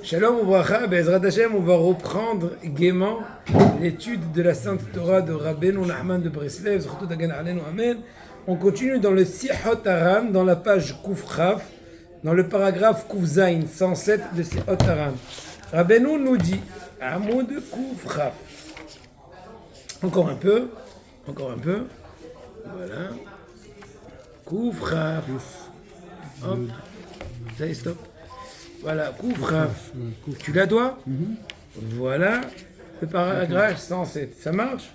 Shalom Ouvracha, Bezrat Hashem, on va reprendre gaiement l'étude de la Sainte Torah de Rabbeinu Nachman de Breslev, Zchut Hagan Aleinu Amen. On continue dans le Sichot Haran, dans la page Kuf Chaf, dans le paragraphe Kuf Zain 107 de Sichot Haran. Rabbeinu nous dit, Amoud Kuf Chaf. Encore un peu, voilà. Kuf Chaf. Hop, ça y est, stop. Voilà, Kuf Chaf. Tu la dois? Voilà, le paragraphe 107. Ça marche?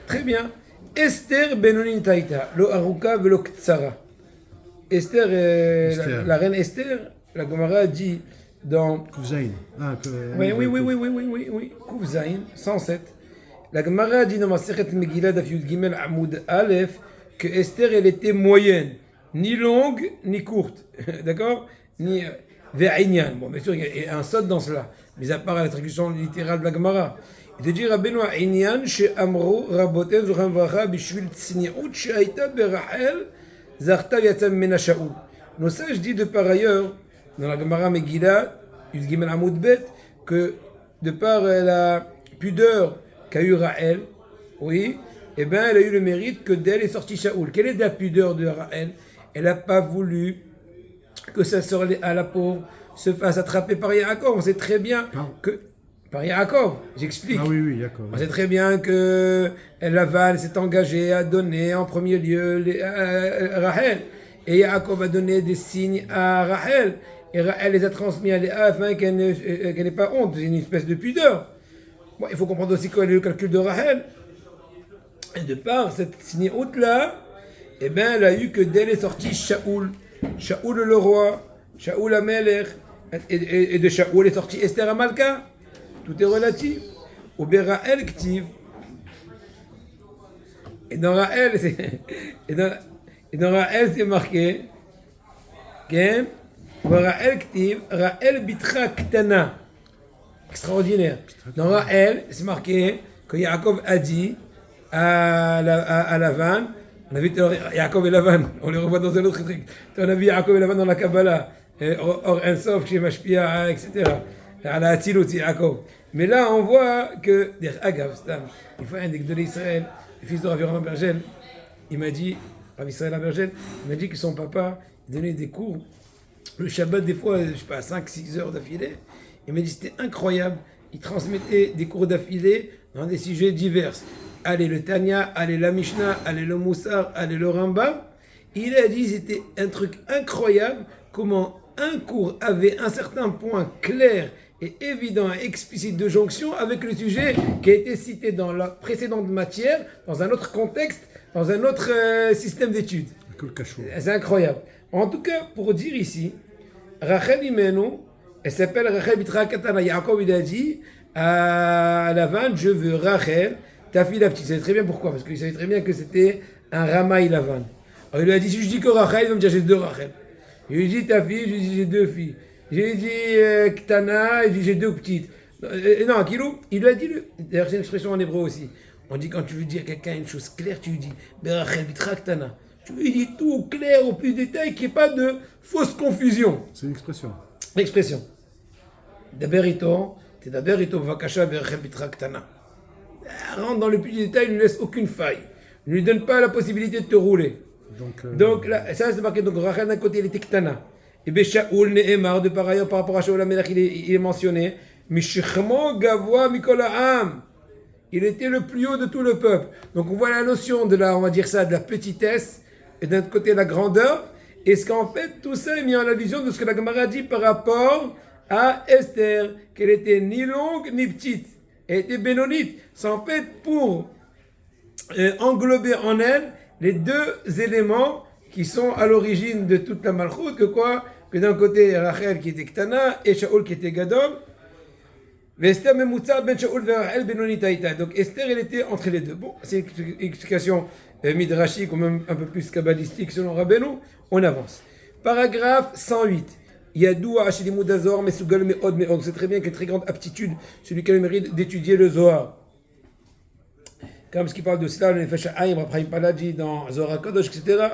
Très bien. Esther Benonin Taïta, lo Aruka velo Ktsara. Esther, la reine Esther, la Gemara dit dans. Kuf Zain. Oui. Kuf Zain, 107. La Gemara dit dans Masechet Megillah Daf Yud Gimel Amoud Aleph que Esther, elle était moyenne, ni longue ni courte. D'accord? Ni. Ve'inyan. Bon, bien sûr, il y a un sot dans cela, mais à part la traduction littérale de la Gemara. Il te dit Rabbeinu Inyan she'amro raboten zuchem vracha bishvil tzniut she'aita berachel zarta yatzam mena Shaul. Nos sages disent de par ailleurs dans la Gemara Megillah Yud Gimel Amud Bet que de par la pudeur qu'a eu Rachel, oui, eh bien, elle a eu le mérite que d'elle est sorti Shaul. Quelle est la pudeur de Rachel? Elle n'a pas voulu que sa sœur à la pauvre se fasse attraper par Yaakov. On sait très bien que... Par Yaakov, j'explique. Ah oui, Yaakov. On sait très bien que Lavan s'est engagé à donner en premier lieu Rachel. Et Yaakov a donné des signes à Rachel. Et Rachel les a transmis à Léa afin qu'elle n'ait pas honte. C'est une espèce de pudeur. Bon, il faut comprendre aussi quel est le calcul de Rachel. Et de par cette signe-haute-là, eh bien, elle a eu que d'elle est sorti Shaoul. Shaoul le roi, Shaoul Amelech, et de Shaoul est sorti Esther Amalka. Tout est relatif. Ou Berael Ktiv. Et dans Raël, c'est marqué. Ken, Raël Ktiv, Raël Bitra Ktana. Extraordinaire. Dans Raël, c'est marqué que Yaakov a dit à Lavan. On a vu Yaakov et Lavan, on les revoit dans un autre truc. On a vu Yaakov et Lavan dans la Kabbalah, Or Ensof, chez Mashpia, etc. À la Hatzilut, Yaakov. Mais là, on voit que, Agav, il faut un des de l'Israël, le fils de Rav Yoram Bergel, il m'a dit, Rav Israël Bergel, il m'a dit que son papa donnait des cours, le Shabbat, des fois, je sais pas, 5-6 heures d'affilée. Il m'a dit c'était incroyable. Il transmettait des cours d'affilée dans des sujets divers. Allez le Tanya, allez la Mishnah, allez le Moussar, allez le Rambam. Il a dit c'était un truc incroyable comment un cours avait un certain point clair et évident et explicite de jonction avec le sujet qui a été cité dans la précédente matière, dans un autre contexte, dans un autre système d'études. C'est incroyable. En tout cas, pour dire ici, Rachel Imenu, elle s'appelle Rachel Bitra Katana. Yaakov il a dit à Lavan, je veux Rachel, ta fille la petite. Il savait très bien pourquoi, parce qu'il savait très bien que c'était un Ramaï Lavan. Alors il lui a dit, si je dis que Rachel, il va me dire j'ai deux Rachel. Je lui ai dit ta fille, je lui ai dit j'ai deux filles. Je lui ai dit Ktana, je lui ai dit j'ai deux petites. Non, Kilou, il lui a dit, d'ailleurs c'est une expression en hébreu aussi. On dit quand tu veux dire à quelqu'un une chose claire, tu lui dis Rachel Bitra Ktana. Tu lui dis tout clair au plus détail, qu'il n'y ait pas de fausse confusion. C'est une expression. L'expression. Daberito, c'est Daberito Vakasha Berachel Bitra Ktana. Rentre dans le plus détail, ne lui laisse aucune faille. Ne lui donne pas la possibilité de te rouler. Donc là, ça c'est marqué. Donc Rachel d'un côté, il était Ktana. Et bien Shaoul Nehemar, de par ailleurs, par rapport à Shaoul Amelech, il est mentionné. Mishchmo Gavoa Mikolaam. Il était le plus haut de tout le peuple. Donc on voit la notion de la, on va dire ça, de la petitesse, et d'un côté la grandeur. Et ce qu'en fait, tout ça est mis en allusion de ce que la Gemara dit par rapport à Esther, qu'elle était ni longue ni petite. Elle était bénonite. C'est en fait pour englober en elle les deux éléments qui sont à l'origine de toute la malchoute, que quoi? Que d'un côté Rachel qui était Ktana et Shaoul qui était Gadol. Esther Memutza ben Shaoul ve Rachel benonit haïta. Donc Esther elle était entre les deux. Bon, c'est une explication midrashique ou même un peu plus kabbalistique selon Rabbeinu. On avance. Paragraphe 108. Yadoua Hashilimud Azor Mesugal Meod Meod. On sait très bien qu'il y a une très grande aptitude, celui qui a le mérite d'étudier le Zohar. Comme ce qui parle de cela, le Nefesh Haim, Raphaïm Paladji dans Zohar Kadosh, etc.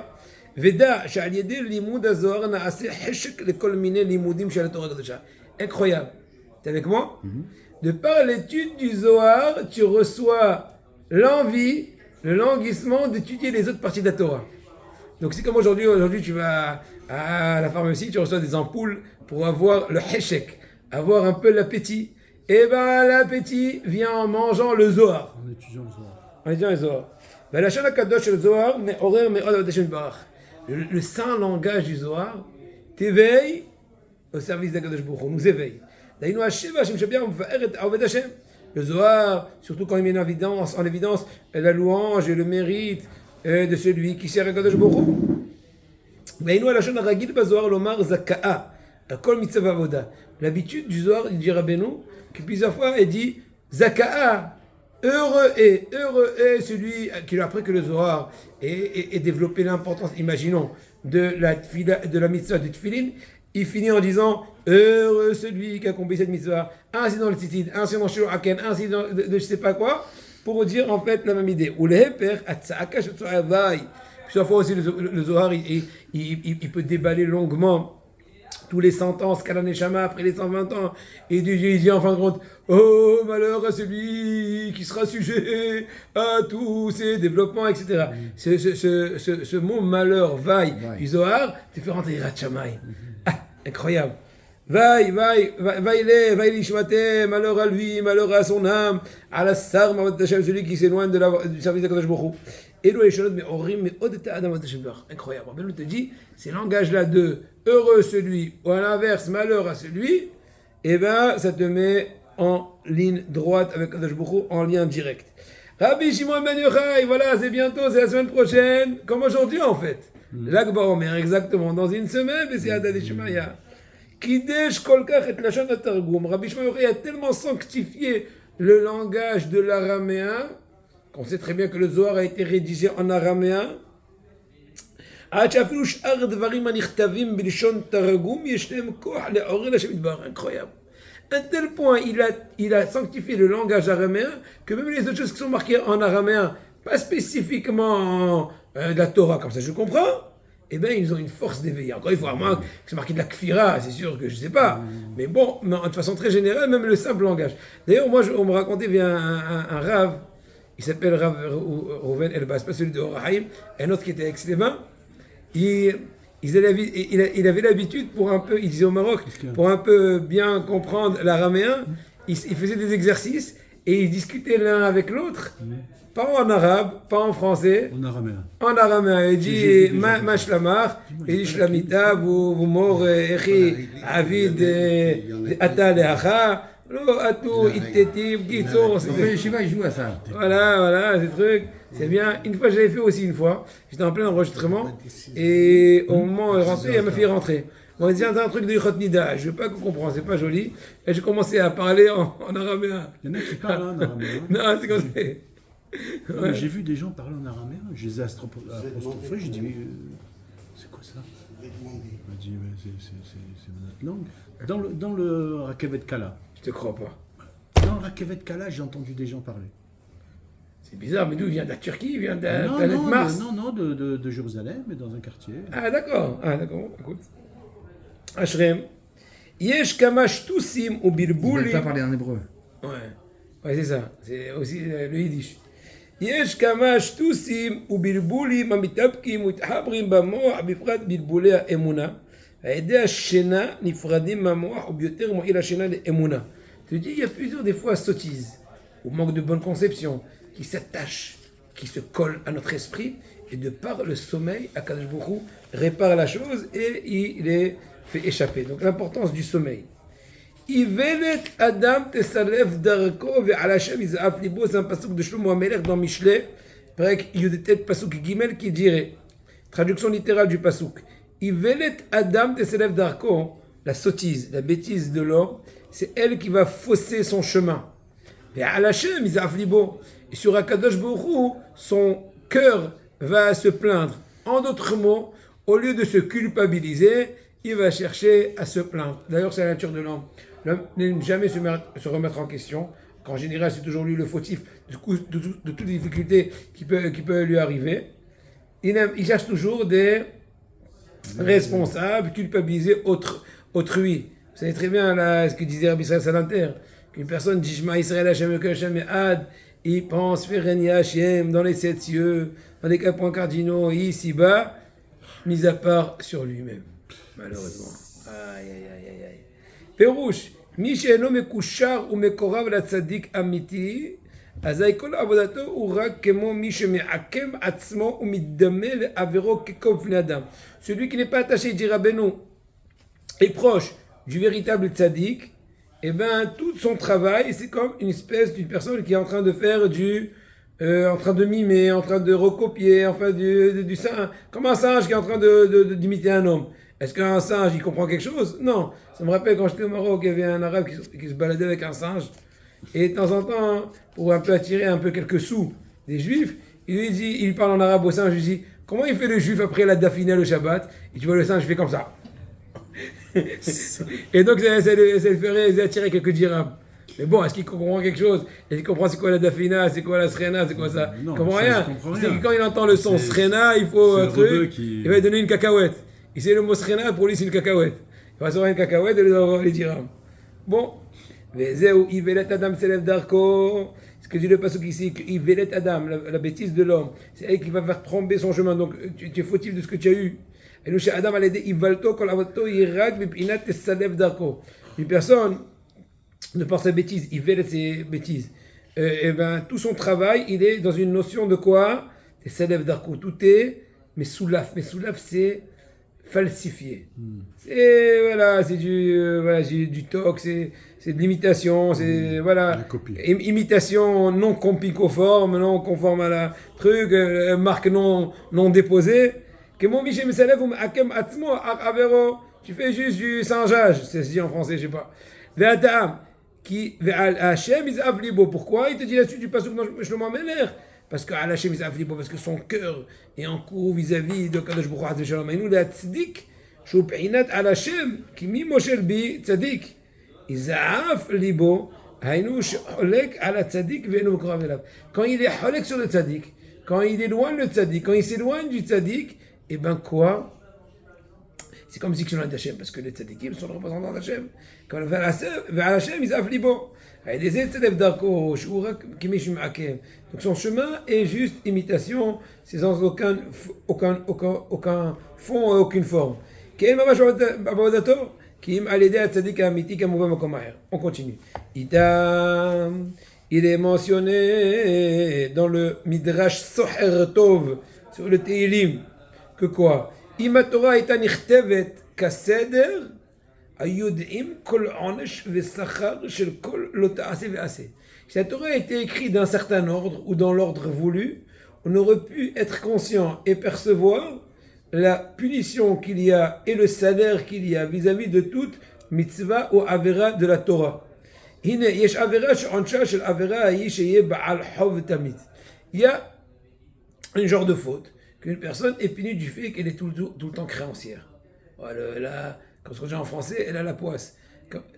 Veda, Sha'al Yedil Limud Azor Na'aseh Heshek Lekol Mine Limudim Shal Torah Kadosha. Incroyable. T'es avec moi? De par l'étude du Zohar, tu reçois l'envie, le languissement d'étudier les autres parties de la Torah. Donc c'est comme aujourd'hui tu vas à la pharmacie, tu reçois des ampoules pour avoir le heshek, avoir un peu l'appétit. Et ben l'appétit vient en mangeant le Zohar. En étudiant le Zohar. En étudiant le Zohar. Ben, la Shana Kadosh le Zohar, mais horaire, mais le saint langage du Zohar t'éveille au service d'Akadosh Baruch Hu, nous éveille. D'ailleurs, le Zohar, surtout quand il met en évidence la louange et le mérite de celui qui sert Akadosh Baruch Hu. L'habitude du Zohar, il dit Rabbeinu, que plusieurs fois il dit Zaka'a, heureux est celui qui, après que le Zohar ait développé l'importance, imaginons, de la mitzvah du Tfilin, il finit en disant heureux celui qui a accompli cette mitzvah, ainsi dans le Tzitzit, ainsi dans le Shur Haken, ainsi dans de je sais pas quoi, pour dire en fait la même idée. Ou les pères, plusieurs fois aussi le Zohar il peut déballer longuement tous les 100 ans, Skala Neshama, après les 120 ans, et il dit en fin de compte, oh malheur à celui qui sera sujet à tous ces développements, etc. Ce mot malheur, vaille, du Zohar, te fait rentrer Yirat Shamayim. Incroyable. Vaille, malheur à lui, malheur à son âme, à la sarma, celui qui s'éloigne du service de Kadosh Baruch Hu. Incroyable. Rabbeinu te dit, ces langages-là de heureux celui, ou à l'inverse, malheur à celui, et ben ça te met en ligne droite avec Kadosh Baruch Hu, en lien direct. Rabbi Shimon ben Yochai, voilà, c'est bientôt, c'est la semaine prochaine, comme aujourd'hui en fait. L'Ag Baomer, exactement, dans une semaine, et c'est Adad Shemaya. Kidesh kolkach et lashon hatargum. Rabbi Shimon ben Yochai a tellement sanctifié le langage de l'araméen, qu'on sait très bien que le Zohar a été rédigé en araméen. Incroyable. À tel point il a sanctifié le langage araméen que même les autres choses qui sont marquées en araméen, pas spécifiquement de la Torah, comme ça je comprends, eh bien ils ont une force d'éveil. Encore il faut vraiment que c'est marqué de la kfira, c'est sûr que je ne sais pas. Mais bon, de façon très générale, même le simple langage. D'ailleurs, moi on me racontait via un rave, il s'appelle Rav Rouven Elbas, pas celui de Orahaim, un autre qui était ex-Lévin. Il avait l'habitude pour un peu, il disait au Maroc, pour un peu bien comprendre l'araméen, il faisait des exercices et ils discutaient l'un avec l'autre, pas en arabe, pas en français, en araméen. Il dit ma shlamar, il dit shlamita, vous mort, echi, avid, ata leacha. Il joue à ça. Voilà, ces trucs, c'est bien. Une fois, je l'avais fait aussi une fois. J'étais en plein enregistrement et au moment où elle rentrait, elle m'a fait rentrer. On m'a dit, un truc de Yichot Nida, je ne veux pas qu'on comprenne, c'est pas joli. Et j'ai commencé à parler en araméen. Il y en a qui parlent en araméen. Non, c'est comme ça. Ouais. J'ai vu des gens parler en araméen, je les ai apostrophés, j'ai dit, mais c'est quoi ça? Il m'a dit, mais c'est notre langue. Dans le Rakevet Kala. Je te crois pas. Dans le Rakevet Kala, j'ai entendu des gens parler. C'est bizarre, mais d'où il vient? De la Turquie? Il vient de la planète Mars? Non, de Jérusalem, mais dans un quartier. Ah d'accord, écoute. Ashrem. Yesh kamash tusim ou bilbouli. Ils ne veulent pas parler en hébreu. Ouais, c'est ça. C'est aussi le yiddish. יש כמה שטוסים ובלבולים המתאפקים ומתחברים במוח בפרט בלבולי האמונה. על ידי השינה נפרדים מהמוח וביותר מועיל השינה לאמונה. Tu dis, il y a plusieurs des fois sottises ou manque de bonne conception qui s'attachent, qui se collent à notre esprit et de par le sommeil, Akadosh Baruch Hu répare la chose et il les fait échapper. Donc l'importance du sommeil. Ivelet Adam tesalev darko ve'al Hashem yiz'af libo, c'est un pasuk de Shlomo HaMelech dans Mishlei, Perek Yudetet pasuk Gimel qui dirait, traduction littérale du pasuk, Ivelet Adam tesalev darko, la sottise, la bêtise de l'homme, c'est elle qui va fausser son chemin. Ve'al Hashem yiz'af libo, et sur Akadosh Baruch Hu, son cœur va se plaindre. En d'autres mots, au lieu de se culpabiliser, il va chercher à se plaindre. D'ailleurs, c'est la nature de l'homme. L'homme n'aime jamais se remettre en question. En général, c'est toujours lui le fautif de toutes les difficultés qui peuvent lui arriver. Il cherche toujours des responsables, culpabiliser autrui. savez très bien là, ce que disait Rabbi Israël Salanter, qu'une personne dit Shema Israël Hashem Elokeinu Hashem Echad, il pense faire régner Hashem dans les 7 cieux, dans les 4 points cardinaux, ici-bas, mis à part sur lui-même. Malheureusement. Aïe, aïe, aïe, aïe, aïe. Pérouche, מי שאינו מקושר ומקורב לצדיק אמיתי, אזי כל עבודתו הוא רק כמו מי שמעקם עצמו ומתדמה לעבירו ככל בני אדם. Celui qui n'est pas attaché, dit Rabbeinu, est proche du véritable tzaddik, et bien tout son travail, c'est comme une espèce d'une personne qui est en train de faire en train de mimer, en train de recopier, enfin du singe, comme un singe qui est en train d'imiter un homme. Est-ce qu'un singe, il comprend quelque chose? Non. Ça me rappelle quand j'étais au Maroc, il y avait un arabe qui se baladait avec un singe. Et de temps en temps, pour un peu attirer un peu quelques sous des juifs, il parle en arabe au singe, il dit, comment il fait le juif après la dafina le Shabbat? Et tu vois le singe fait comme ça. Et donc ça le ferait attirer quelques dirhams. Mais bon, est-ce qu'il comprend quelque chose? Est-ce qu'il comprend c'est quoi la dafina, c'est quoi la srena, c'est quoi ça? Non, il comprend ça, rien. C'est que quand il entend le son srena, il faut un truc, il va lui donner une cacahuète. Il sait le mot srena, pour lui c'est une cacahuète. Il va recevoir une cacahuète et il va avoir les dirhams. Bon. Vezeu ivelet adam s'élève d'arco. Ce que dit le pasuk ici, que ivelet adam, la bêtise de l'homme, c'est elle qui va faire tromper son chemin. Donc tu es fautif de ce que tu as eu. Et nous chez Adam, elle a dit ivalto kol avoto irag bipinat s'élève d'arco. Une personne ne pense à bêtise, ivelet c'est bêtise. Et ben tout son travail, il est dans une notion de quoi? C'est s'élève d'arco. Tout est mais soulaf. Mais soulaf c'est falsifié. C'est du toc, c'est de l'imitation, c'est voilà, imitation non conforme, non conforme à la truc, marque non déposée. Que mon Michel Mesalev ou Akem Atzmo Avero, tu fais juste du singeage, c'est dit en français, je sais pas. Ve'atam qui Hachem is avlibo. Pourquoi il te dit là-dessus du pasuk dans Shlomo Ameler? Parce que Hachem is avlibo, parce que son cœur est en cours vis-à-vis de Kadosh Baruch Hu Shalom. Et nous la tzdik, shu p'inat Hachem qui mi moshel bi tzdik. Izaaf libo, haynu sholek ala tzaddik ve'enu mekurav elav. Quand il est holek sur le tzaddik, quand il éloigne le tzaddik, quand il s'éloigne du tzaddik, et ben quoi? C'est comme si que c'est d'Hachem, parce que les tzaddikim sont les représentants d'Hachem. Quand vers Hachem, Izaaf libo. Donc son chemin est juste imitation, c'est sans aucun fond, aucune forme. On continue. Il est mentionné dans le Midrash Soher Tov sur le Teilim que quoi? Ima Torah est anichtavet kaseder ayud'im kol onesh vesachar shel kol lo ta'ase ve'ase. Si la Torah a été écrite d'un certain ordre ou dans l'ordre voulu, on aurait pu être conscient et percevoir la punition qu'il y a et le salaire qu'il y a vis-à-vis de toute mitzvah ou avera de la Torah. Il y a un genre de faute qu'une personne est punie du fait qu'elle est tout le temps créancière. Voilà, comme ce qu'on dit en français, elle a la poisse.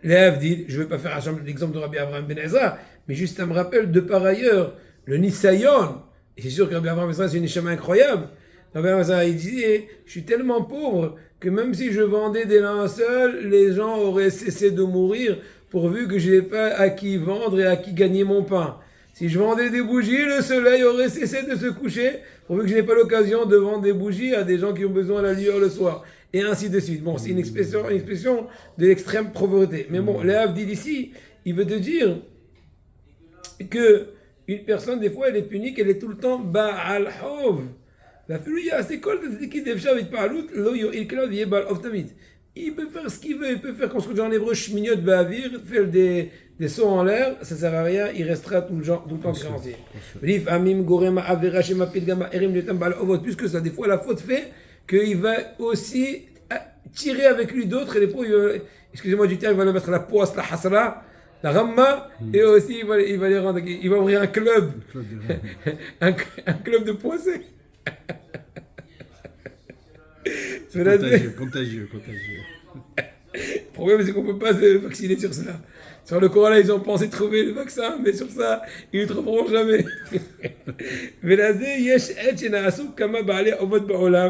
Léav dit, je ne vais pas faire l'exemple de Rabbi Abraham Ben Ezra, mais juste ça me rappelle de par ailleurs le Nisayon. Et c'est sûr que Rabbi Abraham Ben Ezra c'est une échama incroyable. Rabbi Abraham Ben Ezra il disait, je suis tellement pauvre que même si je vendais des linceuls, les gens auraient cessé de mourir pourvu que je n'ai pas à qui vendre et à qui gagner mon pain. Si je vendais des bougies, le soleil aurait cessé de se coucher pourvu que je n'ai pas l'occasion de vendre des bougies à des gens qui ont besoin de la lueur le soir. Et ainsi de suite. Bon, c'est une expression de l'extrême pauvreté. Mais bon, Léav dit ici, il veut te dire que une personne, des fois, elle est punie, qu'elle est tout le temps Ba'al Hov. Il peut faire ce qu'il veut, il peut faire, comme ce qu'on dit en hébreu, shminyot ba'avir, faire des sauts en l'air, ça ne sert à rien, il restera tout le temps créancier. Plus que ça, des fois, la faute fait qu'il va aussi tirer avec lui d'autres, et des fois, excusez-moi du terme, il va le mettre la poisse, la hasra, la ramma, et aussi il va les rendre, il va ouvrir un club, un club de poissons. Contagieux. problème, c'est qu'on ne peut pas se vacciner sur cela. Sur le Coran, ils ont pensé trouver le vaccin, mais sur ça, ils ne le trouveront jamais. ולזה יש עת שנעשו כמה בעלי אובות בעולם,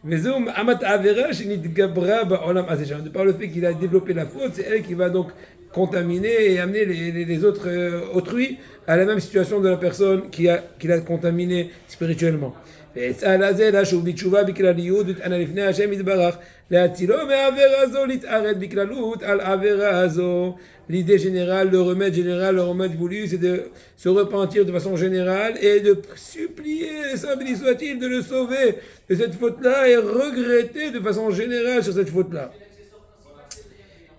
וזהו מעמת העבירה שנתגברה בעולם הזה. De par le fait qu'il a développé la faute, c'est elle qui va donc contaminer et amener les autres autrui à la même situation de la personne qui l'a contaminé spirituellement. ויצא לזה לשוב בתשובה בכלליות וטענה לפני השם יתברך להצילו מעבירה זו להתערד בכללות על עבירה הזו. L'idée générale, le remède voulu, c'est de se repentir de façon générale et de supplier, saint béni soit-il, de le sauver de cette faute-là et regretter de façon générale sur cette faute-là.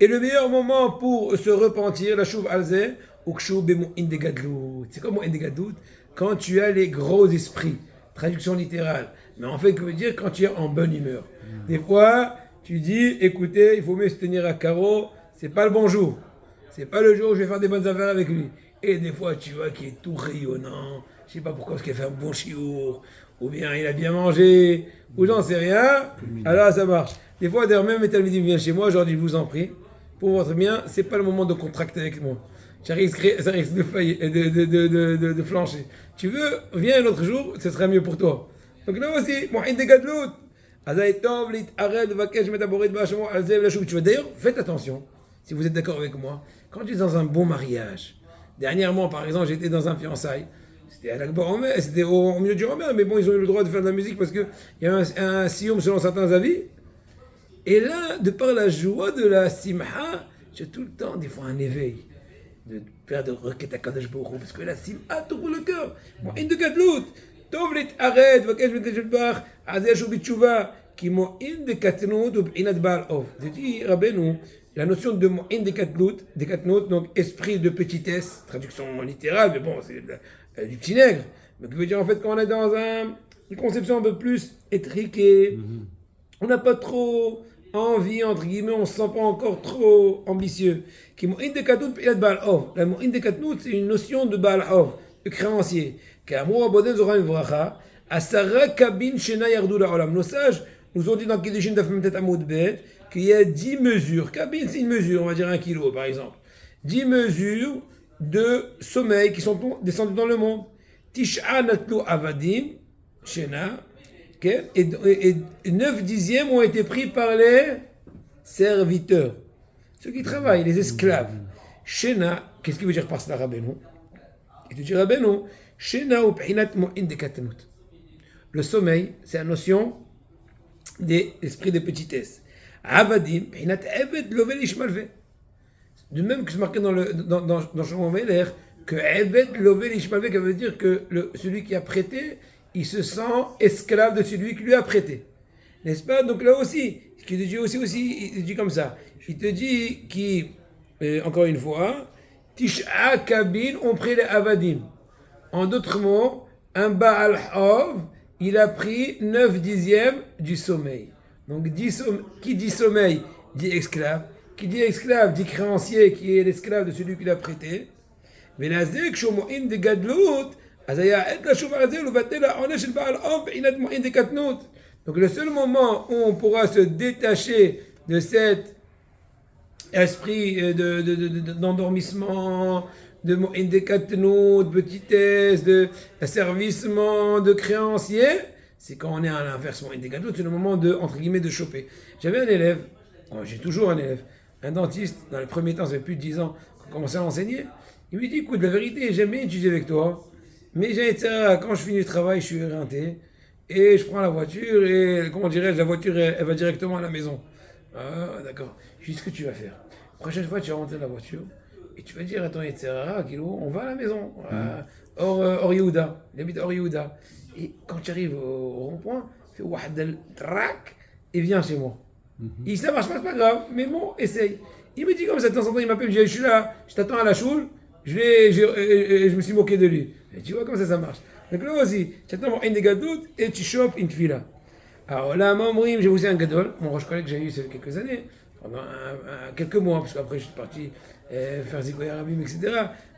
Et le meilleur moment pour se repentir, la chouv alzeh, ou kshuv bemu'in de gadlut. C'est comme mu'in de gadlut, quand tu as les gros esprits. Traduction littérale. Mais en fait, que veut dire quand tu es en bonne humeur. Des fois, tu dis, écoutez, il faut mieux se tenir à carreau, c'est pas le bon jour. C'est pas le jour où je vais faire des bonnes affaires avec lui. Et des fois, tu vois qu'il est tout rayonnant. Je sais pas pourquoi, parce qu'il a fait un bon chiour. Ou bien il a bien mangé. Ou j'en sais rien. Alors ça marche. Des fois, d'ailleurs, même Metal Midi vient chez moi. Je leur dis, je vous en prie, pour votre bien, c'est pas le moment de contracter avec moi. Ça risque de faillir, de flancher. Tu veux, viens un autre jour, ce sera mieux pour toi. Donc là aussi, Mu'in de Gadlut. Tu vois, d'ailleurs, faites attention, si vous êtes d'accord avec moi, quand tu es dans un bon mariage, dernièrement par exemple, j'étais dans un fiançailles, c'était à l'Akbar Omer, c'était au milieu du Omer, mais bon, ils ont eu le droit de faire de la musique parce qu'il y a un sioum selon certains avis. Et là, de par la joie de la simha, j'ai tout le temps, des fois, un éveil de faire de requêtes à Kadosh Baruch Hu, parce que la simha t'ouvre le cœur. Mu'in de Gadlut, Tov להתערד, מבקש בקדש ברך, עזה ישוב בתשובה, כי מועין דקטנות ובחינת בעל אוב. זה dit, Rabbeinu, la notion de מועין דקטנות, donc esprit de petitesse, traduction littérale, mais bon, c'est du petit nègre, mais qui veut dire en fait quand on est dans une conception un peu plus étriquée, on n'a pas trop envie, entre guillemets, on ne se sent pas encore trop ambitieux. Qui mou'in de katnout p'ilad ba'al ov. La mou'in de katnout, c'est une notion de ba'al ov, de créancier. Qu'amour abodel zoram vracha, asara kabin shena yardou la'olam. Nos sages nous ont dit dans Kiddushin d'Afmem Tet Amoud Bet qu'il y a 10 mesures. Kabin, c'est une mesure, on va dire 1 kilo par exemple. 10 mesures de sommeil qui sont descendues dans le monde. Tish'a natlu avadim, shena. Et 9 dixièmes ont été pris par les serviteurs, ceux qui travaillent, les esclaves. Shena, qu'est-ce qu'il veut dire par cela, Rabbeinu? Il te dit, Rabbeinu, Shena ou P'inat Mu'in de Katnut. Le sommeil, c'est la notion des esprits de petitesse. Avadim, P'inat Eved Lovel Ishmalve. De même que c'est marqué dans Shlomo Meler, que Eved Lovel Ishmalve, qui veut dire que celui qui a prêté, il se sent esclave de celui qui lui a prêté. N'est-ce pas? Donc là aussi, ce qu'il te dit aussi, il te dit comme ça. Il te dit encore une fois, Tish'a Kabin ont pris les Avadim. En d'autres mots, un Baal Hov, il a pris 9 dixièmes du sommeil. Donc qui dit sommeil, dit esclave. Qui dit esclave, dit créancier, qui est l'esclave de celui qui l'a prêté. Venazek Shomo'in de Gadlut. Donc le seul moment où on pourra se détacher de cet esprit d'endormissement, de petitesse, d'asservissement, de créancier, c'est quand on est à l'inverse. C'est le moment de, entre guillemets, de choper. J'avais un élève, j'ai toujours un élève, un dentiste, dans les premiers temps, ça fait plus de 10 ans qu'on commençait à enseigner. Il me dit, écoute, la vérité, j'aime bien étudier avec toi. Mais quand je finis le travail, je suis éreinté et je prends la voiture et, comment dirais-je, la voiture, elle va directement à la maison. Ah, d'accord. Je dis ce que tu vas faire. La prochaine fois, tu vas rentrer dans la voiture et tu vas dire à ton Yetzirah, Kilo, on va à la maison. Or Yehuda. Il habite Or Yehuda. Et quand tu arrives au rond-point, fais Wahd al-Trak et viens chez moi. Et ça marche pas, c'est pas grave, mais bon, essaye. Il me dit comme ça, de temps en temps, il m'appelle, je suis là, je t'attends à la choule. Je me suis moqué de lui. Et tu vois comme ça marche. Donc là aussi, tu attends une des gadot et tu chopes une fila. Alors là, Mamrim, j'ai aussi un gadol, mon roche collègue que j'ai eu il y a quelques années, pendant quelques mois, parce qu'après je suis parti faire Zikoy Arabim, etc.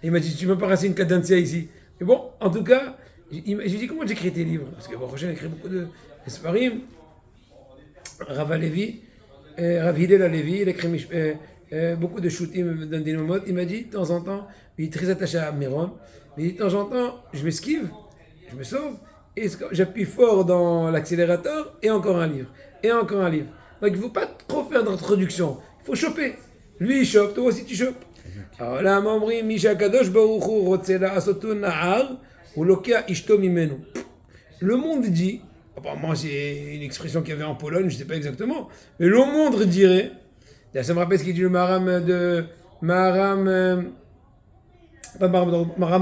Et il m'a dit, tu m'as pas passé une cadencia ici. Mais bon, en tout cas, j'ai dit, comment j'écris tes livres? Parce que bon, Rochelle écrit beaucoup de Sfarim, Rav Hillel Alevi, il écrit beaucoup de shootim dans des modes. Il m'a dit, de temps en temps, il est très attaché à Méron, mais de temps en temps, je m'esquive, je me sauve, et j'appuie fort dans l'accélérateur, et encore un livre, et encore un livre. Donc il ne faut pas trop faire d'introduction, il faut choper. Lui il chope, toi aussi tu chopes. Alors là, m'omri, Misha Kadosh Baruch Hu Rotzela Asoto Nahar, ou Lokia Ishto Mimenu. Le monde dit, apparemment c'est une expression qu'il y avait en Pologne, je ne sais pas exactement, mais le monde dirait, ça me rappelle ce qu'il dit le Maharam de Maharam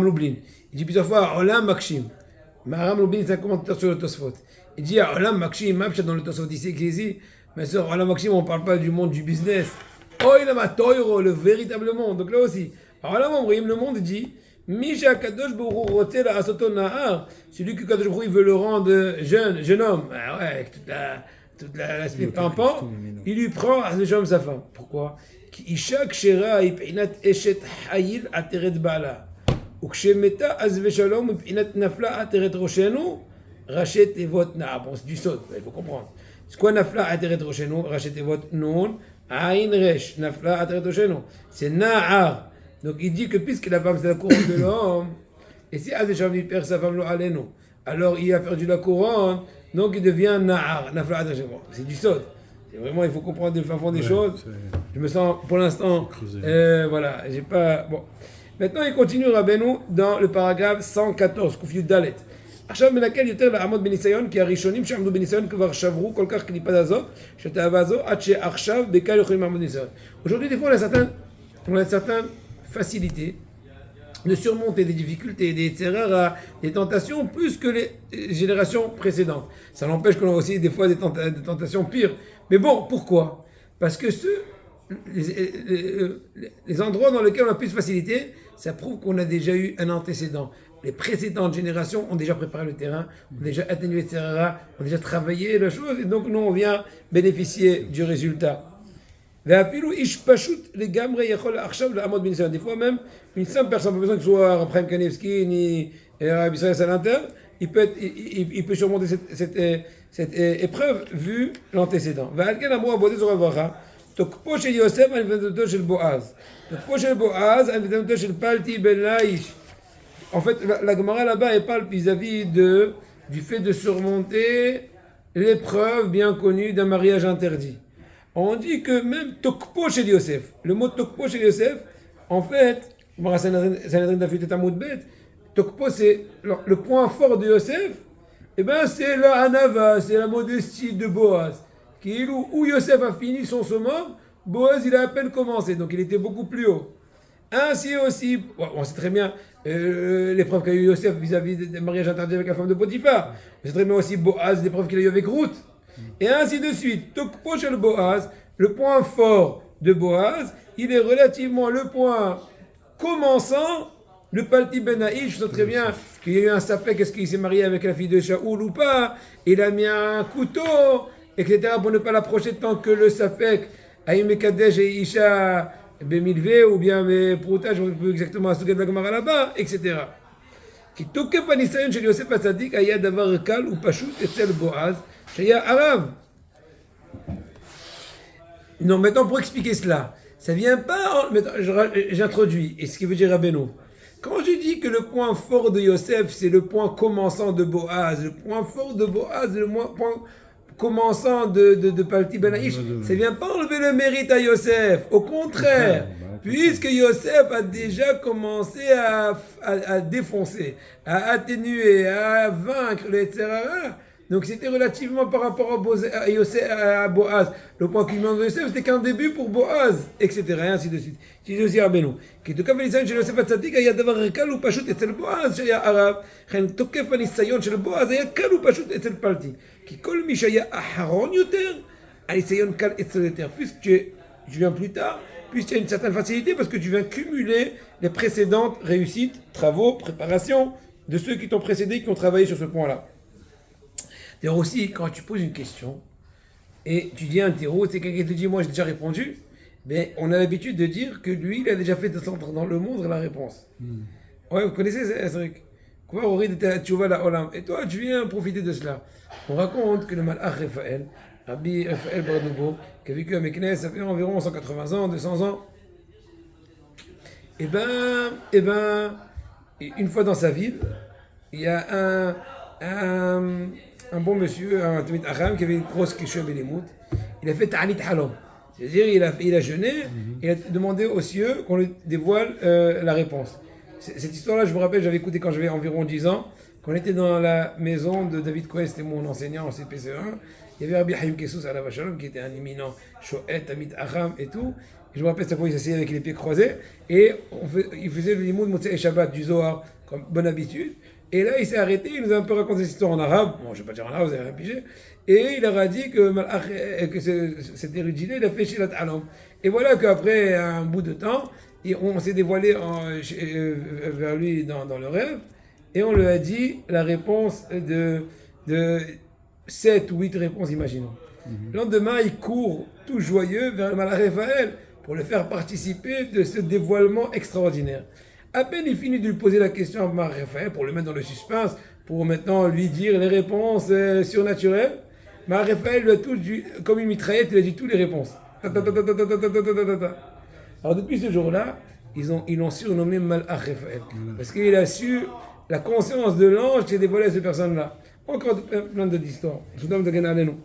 Lublin. Il dit plusieurs fois Olam Makshim. Maharam Lublin c'est un commentateur sur le Tosfot. Il dit Olam Makshim, même dans le Tosfot ici, mais sur Olam Makshim on ne parle pas du monde du business. Oh il a ma toiro, le véritable monde. Donc là aussi, Olam Omrim, le monde dit Misha Kadosh Baruch Hu Rotzela Asoto Nahar, celui que Kadosh Baruch Hu veut le rendre jeune homme. Ah ouais, avec toute l'aspect pimpant, il lui prend à ce homme sa femme. Pourquoi? Isha kshera ipinat eshet hayil ateret bala. Ou kshemeta azve shalom ipinat nafla ateret roshenu rachet evot na. Bon, c'est du saut, il faut comprendre. C'est quoi nafla ateret roshenu rachet evot nun ain resh nafla ateret roshenu. C'est na'ar. Donc il dit que puisque la femme c'est la couronne de l'homme, et si azve shalom il perd sa femme lo alenu, alors il a perdu la couronne. Donc il devient na'ar, nafla ateret roshenu. C'est du saut. Vraiment, il faut comprendre le fin fond des choses. Je me sens, pour l'instant, voilà, j'ai pas... Bon. Maintenant, il continue Rabbeinu dans le paragraphe 114, Kufyu Dalet. עכשיו מנקל יותר לעמוד בניסיון, כי הראשונים שעמדו בניסיון כבר שברו כל כך קליפת הזאת, שהתאווה הזו, עד שעכשיו בעיקר יכולים לעמוד בניסיון. Aujourd'hui, des fois, on a certaines facilités de surmonter des difficultés, des terreurs, des tentations, plus que les générations précédentes. Ça n'empêche qu'on a aussi des fois des tentations pires. Mais bon, pourquoi? Parce que les endroits dans lesquels on a plus de facilité, ça prouve qu'on a déjà eu un antécédent. Les précédentes générations ont déjà préparé le terrain, ont déjà atténué les terrains, ont déjà travaillé la chose, et donc nous on vient bénéficier du résultat. Des fois même, une simple personne, pas besoin que ce soit Raphaël Kanevski ni Rabbi Israël Salanter, il peut surmonter cette épreuve vu l'antécédent. תוקפו של יוסף על נבדתו של בועז. תוקפו של בועז על נבדתו של פלטי בן לאיש. En fait, la Gemara là-bas, elle parle vis-à-vis du fait de surmonter l'épreuve bien connue d'un mariage interdit. On dit que même Tokpo chez Yosef, le mot Tokpo chez Yosef, en fait, Tokpo c'est le point fort de Yosef, et ben c'est la Hanava, c'est la modestie de Boaz. Où Yosef a fini son summum, Boaz il a à peine commencé, donc il était beaucoup plus haut. Ainsi aussi, on sait très bien l'épreuve qu'a eu Yosef vis-à-vis des mariages interdits avec la femme de Potiphar. On sait très bien aussi Boaz, l'épreuve qu'il a eu avec Ruth. Et ainsi de suite. Tokpo shel Boaz, le point fort de Boaz, il est relativement le point commençant, le Palti Ben Aïch. Je sais très bien qu'il y a eu un safek, est-ce qu'il s'est marié avec la fille de Shaoul ou pas. Il a mis un couteau, etc. pour ne pas l'approcher tant que le safek Aïm Kadesh et Isha Bemilvé ou bien Prouta, je ne sais plus exactement à ce que de la Gemara là-bas, etc. Qui tokef anisayon chez Yosef Hatzadik aya davar kal ou pashut etzel Boaz shaya arav. Non, maintenant pour expliquer cela, ça vient pas. J'introduis. Et ce qui veut dire Rabbeinu. Quand je dis que le point fort de Yosef, c'est le point commençant de Boaz, le point fort de Boaz, le point commençant de Palti Ben Aïch, ça ne vient pas enlever le mérite à Yosef. Au contraire, puisque Yosef a déjà commencé à défoncer, à atténuer, à vaincre les Tzerara. Donc c'était relativement par rapport à Boaz. Le point culminant de Yosef, c'était qu'un début pour Boaz, etc. Et ainsi de suite. C'est aussi Rabbeinu. Qui tokef הניסיון של יוסף הצדיק היה דבר קל ופשוט אצל בועז שהיה ערב, לכן תוקף הניסיון של בועז היה קל ופשוט אצל פלטי. כי כל מי שהיה אחרון יותר, הניסיון קל אצל יותר. Puisque tu viens plus tard, puisque tu as une certaine facilité, parce que tu viens cumuler les précédentes réussites, travaux, préparations de ceux qui t'ont précédé, qui ont travaillé sur ce point-là. D'ailleurs aussi, quand tu poses une question, et tu dis un terreau, c'est quelqu'un qui te dit, moi j'ai déjà répondu, mais on a l'habitude de dire que lui, il a déjà fait descendre dans le monde la réponse. Ouais, vous connaissez ce truc. Et toi, tu viens profiter de cela. On raconte que le malach Raphaël Rabbi Raphaël Bardoubo, qui a vécu à Meknes, ça fait environ 180 ans, 200 ans. Eh ben, une fois dans sa ville, il y a un bon monsieur, un Tamid Acham, qui avait une grosse question Bélémout. Il a fait Ta'anit Halom. C'est-à-dire, il a jeûné, il a demandé aux cieux qu'on lui dévoile la réponse. Cette histoire-là, je me rappelle, j'avais écouté quand j'avais environ 10 ans, quand on était dans la maison de David Cohen, c'était mon enseignant en CPCE1. Il y avait Rabbi Haïm Kessous à la Vachalom, qui était un éminent Shoet, Tamid Acham et tout. Et je me rappelle, cette fois, il s'asseyait avec les pieds croisés, et il faisait le limoud Motsei et Shabbat du Zohar, comme bonne habitude. Et là, il s'est arrêté, il nous a un peu raconté cette histoire en arabe. Bon, je ne vais pas dire en arabe, vous avez rien pigé. Et il leur a dit que cet érudit-là, il a fait Shilat Alam. Et voilà qu'après un bout de temps, on s'est dévoilé vers lui dans le rêve, et on lui a dit la réponse de 7 ou 8 réponses, imaginons. Le lendemain, il court tout joyeux vers le Malach Raphaël pour le faire participer de ce dévoilement extraordinaire. À peine il finit de lui poser la question à Malach Raphaël pour le mettre dans le suspense, pour maintenant lui dire les réponses surnaturelles. Malach Raphaël lui a tout dit, comme une mitraillette, il a dit toutes les réponses. Alors depuis ce jour-là, ils l'ont surnommé Malach Raphaël, parce qu'il a su la conscience de l'ange qui s'est dévoilé à cette personne-là. Encore plein d'histoires. Je vous donne de gagner à nous.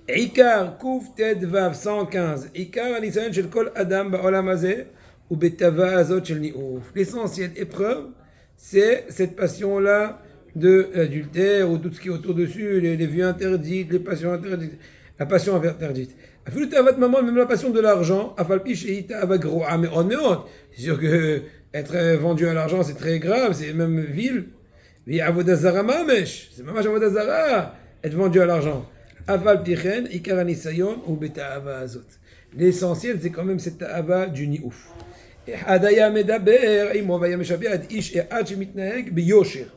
Ikar Kuf Ted Vav 115. Ikar Anisayon Shel Kol Adam Ba'olam Hazeh ou Betava Azot Shel Ni'uf. L'essentielle épreuve, c'est cette passion-là de l'adultère ou tout ce qui est autour dessus, les vues interdites, les passions interdites, la passion interdite. Afilu Tavat Maman, même la passion de l'argent, Afalpi Sheita Avagro Ameon Meon. C'est sûr que être vendu à l'argent, c'est très grave, c'est même vil. Vi Avodazara Mamesh, c'est Mamash Avodazara, être vendu à l'argent. Aval Pichen, Ikar Nisayon ou Beta'ava Azot. L'essentiel, c'est quand même cette ta'ava du Niouf. Et Hadaya Medaber, Imo Vaya Meshabiad, Ish et Hach Mitnaeg, Biyosher.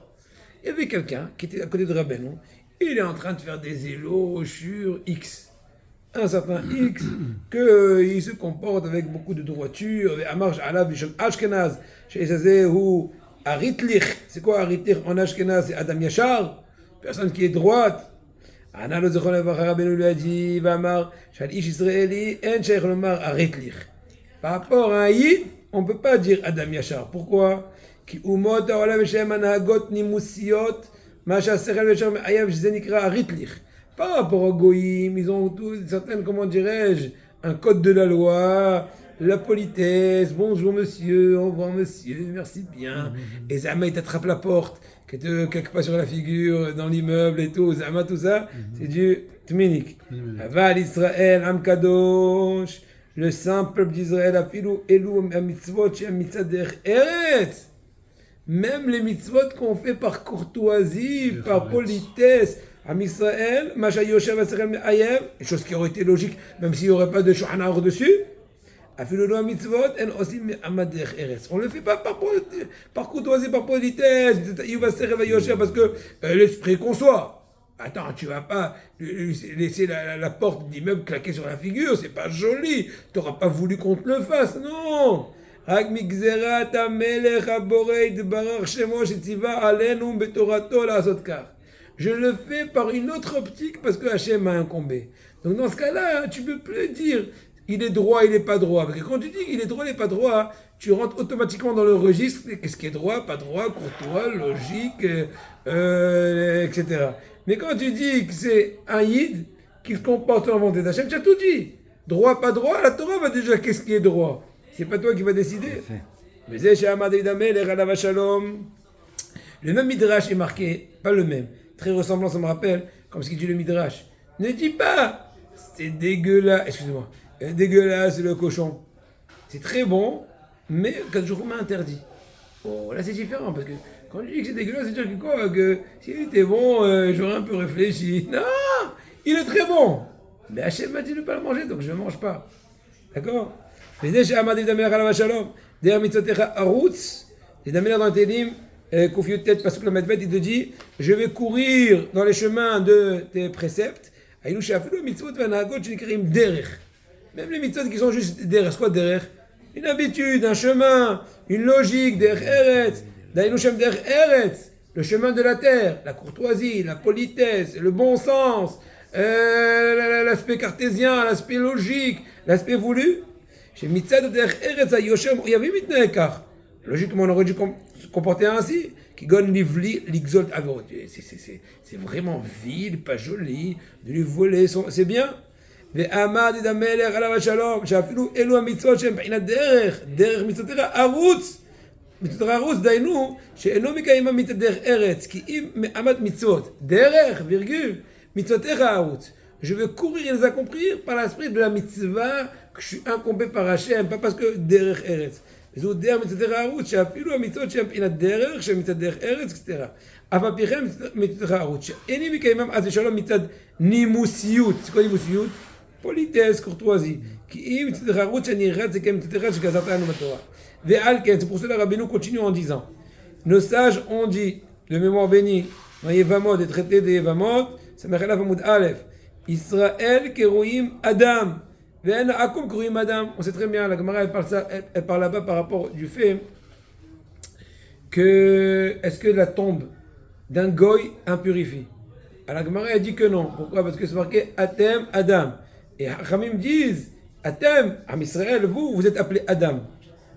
Il y avait quelqu'un qui était à côté de Rabbeinu, il est en train de faire des éloges sur X. Un certain X, qu'il se comporte avec beaucoup de droiture, et Amarj Alav Bishon Ashkenaz, chez Zazé ou Aritlich. C'est quoi Aritlich en Ashkenaz? C'est Adam Yachar, personne qui est droite. Anna lo zechon levacha Rabbeinu lui a dit, Vamar, shal ish israeli, en sheikh lomar aritlich. Par rapport à un yid, on ne peut pas dire Adam Yachar. Pourquoi? Ki umot ha'olam shem anahagot nimusiot, ma sha'asechel v'shem me'ayav sh'ze nikra aritlich. Par rapport aux goyim, ils ont tous certaines, comment dirais-je, un code de la loi, la politesse, bonjour monsieur, au revoir monsieur, merci bien. Et Zama, il t'attrape la porte, que te quelque pas sur la figure, dans l'immeuble et tout, Zama, tout ça, c'est du Tminik. Aval Israël, Am Kadosh, le saint peuple d'Israël, Afilou, Elou, Mitzvot, Shem Mitzader, Eretz. Même les mitzvot qu'on fait par courtoisie, par politesse, Am Israël, Masha Yoshev Asrel Me'ayev, chose qui aurait été logique, même s'il n'y aurait pas de Shulchan Aruch dessus. Afilou mitzvot, en aussi Amader Eretz. On ne le fait pas par courtoisie, par politesse, il va se réveiller parce que l'esprit conçoit. Attends, tu vas pas laisser la porte d'immeuble claquer sur la figure, c'est pas joli. Tu n'auras pas voulu qu'on te le fasse, non. Rak migzerat hamelech haborei d'barar shemo shetiva alenu betorato la'asot kach. Je le fais par une autre optique parce que Hachem m'a incombé. Donc dans ce cas-là, tu ne peux plus dire il est droit, il n'est pas droit. Parce que quand tu dis il est droit, il n'est pas droit, tu rentres automatiquement dans le registre qu'est-ce qui est droit, pas droit, courtois, logique, etc. Mais quand tu dis que c'est un yid qui se comporte en volonté d'Hachem, tu as tout dit. Droit, pas droit, la Torah va déjà qu'est-ce qui est droit. C'est pas toi qui vas décider. Mais le même midrash est marqué, pas le même. Très ressemblant, ça me rappelle, comme ce qu'il dit le Midrash. Ne dis pas, c'est dégueulasse, excusez-moi, dégueulasse le cochon. C'est très bon, mais 4 jours m'a interdit. Oh, là c'est différent, parce que quand je dis que c'est dégueulasse, c'est dire que quoi, que s'il était bon, j'aurais un peu réfléchi. Non, il est très bon. Mais Hachem m'a dit de ne pas le manger, donc je ne le mange pas. D'accord? Les déchets Amadi Damer Alav Shalom, Derrière Mitzotecha Arutz, les Damer dans le Télim, Koufiou tête parce que le Medbet il te dit je vais courir dans les chemins de tes préceptes. Même les mitzvot qui sont juste derrière, c'est quoi derrière? Une habitude, un chemin, une logique, derrière Eretz, le chemin de la terre, la courtoisie, la politesse, le bon sens, l'aspect cartésien, l'aspect logique, l'aspect voulu. Chez Mitzad derech Eretz Hayoshem, il y avait mitnei kach. Logiquement, on aurait dû se comporter ainsi. Qui gonne livli, l'exolte avot. C'est vraiment vil, pas joli, de lui voler, c'est bien. ועמד את המלך עליו השלום, שאפילו אלו המצוות שהן מבחינת דרך מצוותיך ערוץ. מצוותיך ערוץ, דיינו, שאינו מקיים המצוות דרך ארץ, כי אם עמד מצוות, דרך, וירגול, מצוותיך ערוץ. Je veux courir et les accomplir par l'esprit de la mitzvah que je suis incombé par Hachem, pas parce que derech eretz. וזהו דרך מצוותיך ערוץ, שאפילו המצוות שהן מבחינת דרך, שהן מצד דרך ארץ, etc. אף על פי כן מצוותיך ערוץ, שאיני מקיימם אז ושלום מצד נימוסיות. C'est quoi נימוסיות? Politesse, courtoisie. Qui im tzedech harut shani rat zekem tzedech shgazatanu b'Torah. Ve'al ken, c'est pour cela Rabbeinu continue en disant, nos sages ont dit, de mémoire bénie, dans Yevamot, des traités de Yevamot, Samechelav Amud Aleph, Israël keroim Adam, ve'en akum keroim Adam. On sait très bien, la Gemara elle parle là-bas par rapport du fait que est-ce que la tombe d'un goy impurifie. Alors la Gemara elle dit que non. Pourquoi? Parce que c'est marqué Atem Adam. Et Hamim disent, Atem, Am Israël, vous êtes appelé Adam.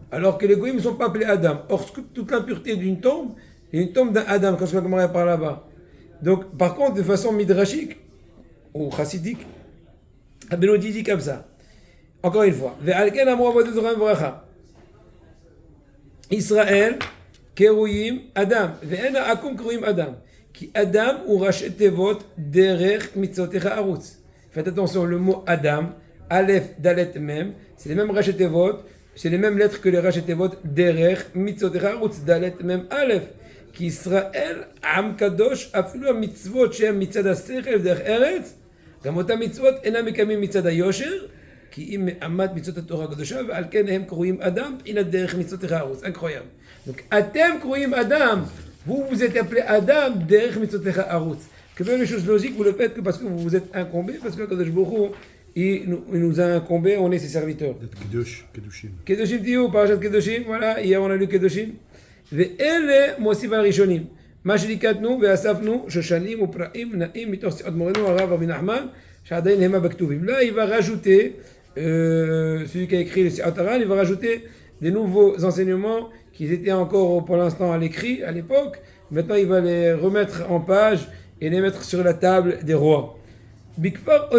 Alors que les goyim ne sont pas appelés Adam. Or, toute l'impureté d'une tombe, est une tombe d'un Adam, quand je vais par là-bas. Donc, par contre, de façon midrashique, ou chassidique, Rabbeinu dit comme ça. Encore une fois. Ve'alken amru avodah zorah v'bracha. Israël, kerouyim Adam. Ve'ena akum kerouyim Adam. Qui Adam ou rachet tevot derech mitzotecha arutz. Faites attention, le mot Adam, Aleph, Dalet, Mem, c'est les mêmes Rachetevot, c'est les mêmes lettres que les Rachetevot, Derech, Mitzotecha, Rutz, Dalet, Mem, Aleph. Qui Israël, Am Kadosh, Afilu Mitzvot, Shem, Mitzad HaSechel, Derech Eretz, גם אותם מצוות אינם מקיימים מצד היושר, כי אם עמד מצוות התורה הקדושה, ועל כן הם קרויים אדם, הנה דרך מצוותיך ערוץ. incroyable. Donc, אתם קרויים אדם, vous êtes appelé Adam, דרך מצוותיך ערוץ. Que même les choses logiques, vous le faites que parce que vous êtes incombé, parce que Kadosh Baruch Hu, il nous a incombé, on est ses serviteurs. Kedushim. Kedushim Tiyu, Parashat Kedushim, voilà, hier on a lu Kedushim. Ve'ele mosif al rishonim. מה שליקטנו ואספנו שושנים ופראים נאים מתוך סיעות מורנו הרב רבי נחמן שעדיין המה בכתובים. Là, il va rajouter, celui qui a écrit le Siat Haran, il va rajouter des nouveaux enseignements qui étaient encore pour l'instant à l'écrit à l'époque. Maintenant, il va les remettre en page et les mettre sur la table des rois. Bikfar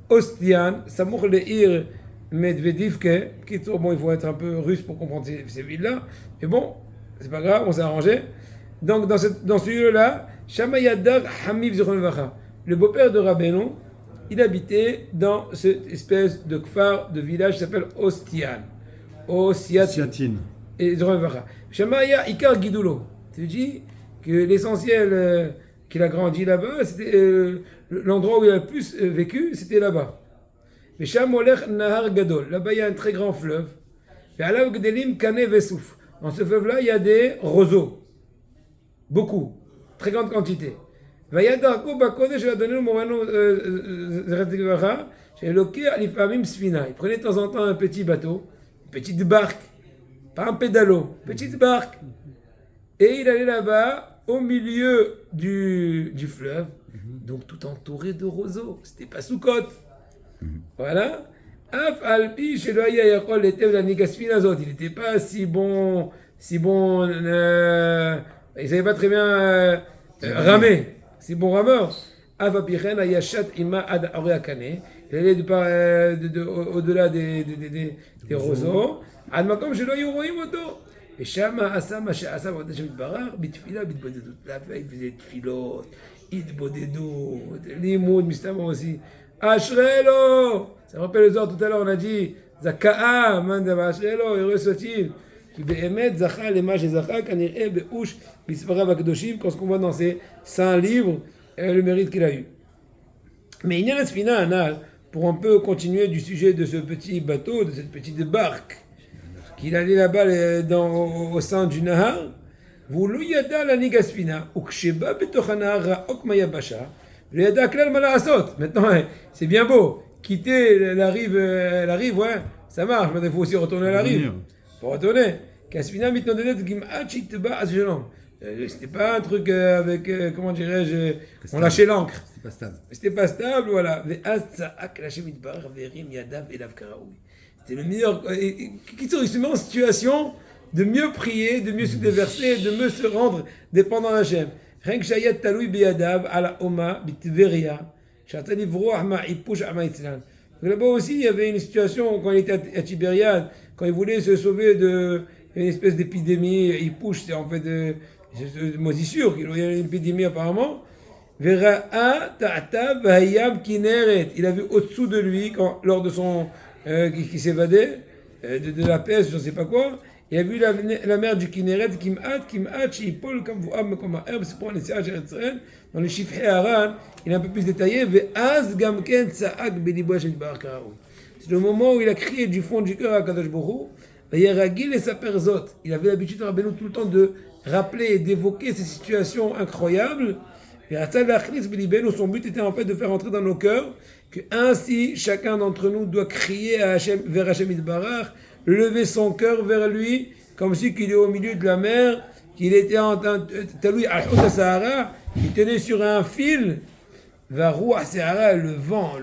Ostian, Samour Leir Medvedivke, qui bon, il faut être un peu russe pour comprendre ces villes-là, mais bon, c'est pas grave, on s'est arrangé. Donc, dans ce lieu-là, Shamayadar Hamif Zichron, le beau-père de Rabbeinu, il habitait dans cette espèce de kfar, de village qui s'appelle Ostian. Ostiatin. Et Zichron Shamaya Ikar Gidulo. Tu dis que l'essentiel qu'il a grandi là-bas, c'était l'endroit où il a le plus vécu, c'était là-bas. Mais Shamolech Nahar Gadol. Là-bas, il y a un très grand fleuve. Et Alav Gdelim Kane Vesouf. Dans ce fleuve-là, il y a des roseaux. Beaucoup, très grande quantité. Il prenait de temps en temps un petit bateau, une petite barque, pas un pédalo, une petite barque. Et il allait là-bas, au milieu du fleuve, donc tout entouré de roseaux. C'était pas sous côte. Voilà. Il n'était pas si bon. Il ne savait pas très bien ramer, c'est bon rameur. Il allait au-delà des roseaux. Et Shama Asama Shama là-bas il faisait tfilotes, Idbodedou, Limoud, Mistama aussi. Ashrelo, ça me rappelle les heures tout à l'heure, on a dit Zaka'a, Mandama Ashrelo, heureux soit-il. Qui bémet zacha lema shezacha kanireh be'ush bisvarav hakadoshim, quand ce qu'on voit dans ces saints livres, le mérite qu'il a eu. Mais Inyan Asfina Anal, pour un peu continuer du sujet de ce petit bateau, de cette petite barque, qu'il allait là-bas au sein du Nahar, v'lo yada lanig Asfina, uksheba betoch hanahar ra'ok mayabasha, v'lo yada klal ma la'asot. Maintenant, c'est bien beau, quitter la rive, ouais, ça marche, mais il faut aussi retourner à la rive. Pour retourner, C'était pas un truc avec, comment dirais-je, on lâchait l'encre. C'est pas stable. C'était pas stable, voilà. C'était le meilleur. Qui il se met en situation de mieux prier, de mieux se déverser, de mieux se rendre dépendant d'Hachem. Rien que Shayat Taloui Beyadav, ala Oma, Bitveria, Shatali Vroah Ma Ipush Ama Itzlan. Là-bas aussi, il y avait une situation quand il était à Tibériade, quand il voulait se sauver d'une espèce d'épidémie. Ipush, c'est en fait moisissure, il y a une épidémie apparemment. Vera'a ta'ata v'hayam kineret. Il a vu au-dessous de lui, lors de son qui s'évadait de la peste, je ne sais pas quoi. Il a vu la mer du Kineret, Kim'at, Shipol, comme vous âmes, comme un herbe, c'est pour les Siraj Eretzren. Dans le Shifhei Haran, il est un peu plus détaillé. Ve'az gamken tsa'ak belibo Hashem bar karaoui. C'est le moment où il a crié du fond du cœur à Kadosh Baruch Hu. Yeragil et sa perzot. Il avait l'habitude de Rabbeinu tout le temps de rappeler et d'évoquer ces situations incroyables. Son but était en fait de faire entrer dans nos cœurs que ainsi chacun d'entre nous doit crier à Hashem, vers Hashem Yitbarach, lever son cœur vers lui, comme si qu'il est au milieu de la mer, qu'il était en train de Sahara, il tenait sur un fil, vers Ruach Sahara, le vent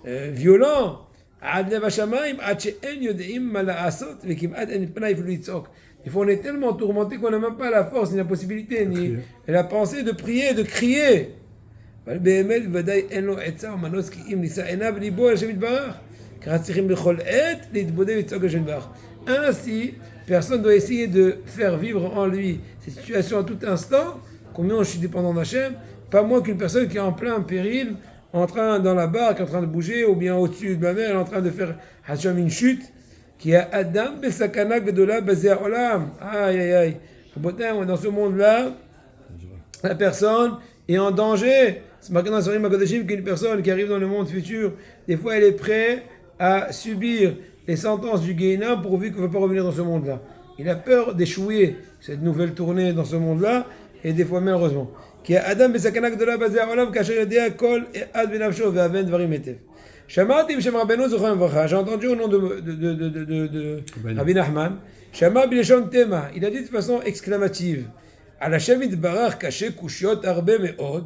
violent. Des fois, on est tellement tourmenté qu'on n'a même pas la force, ni la possibilité, ni la pensée de prier, de crier. Ainsi, personne doit essayer de faire vivre en lui cette situation à tout instant. Combien je suis dépendant d'Hachem, pas moins qu'une personne qui est en plein péril, en train dans la barque, en train de bouger, ou bien au-dessus de la mer, en train de faire Hacham une chute. Qui a Adam Besakana Gedola Bazé Olam. Aïe aïe aïe. Dans ce monde-là, la personne est en danger. C'est marqué dans Sorim Magodashim qu'une personne qui arrive dans le monde futur, des fois elle est prête à subir les sentences du Gehinam pourvu qu'elle ne veut pas revenir dans ce monde-là. Il a peur d'échouer cette nouvelle tournée dans ce monde-là, et des fois malheureusement. Qui a Adam Besakana Gedola Bazé Olam, Kasher Yodea Kol et Ad Benavsho Ve'aven Dvarim Etev. J'ai entendu au nom de Rabbi Nachman, Shama Bileshon Tema, il a dit de façon exclamative, Al Hashem Yitbarach caché kushiot arbe me'od,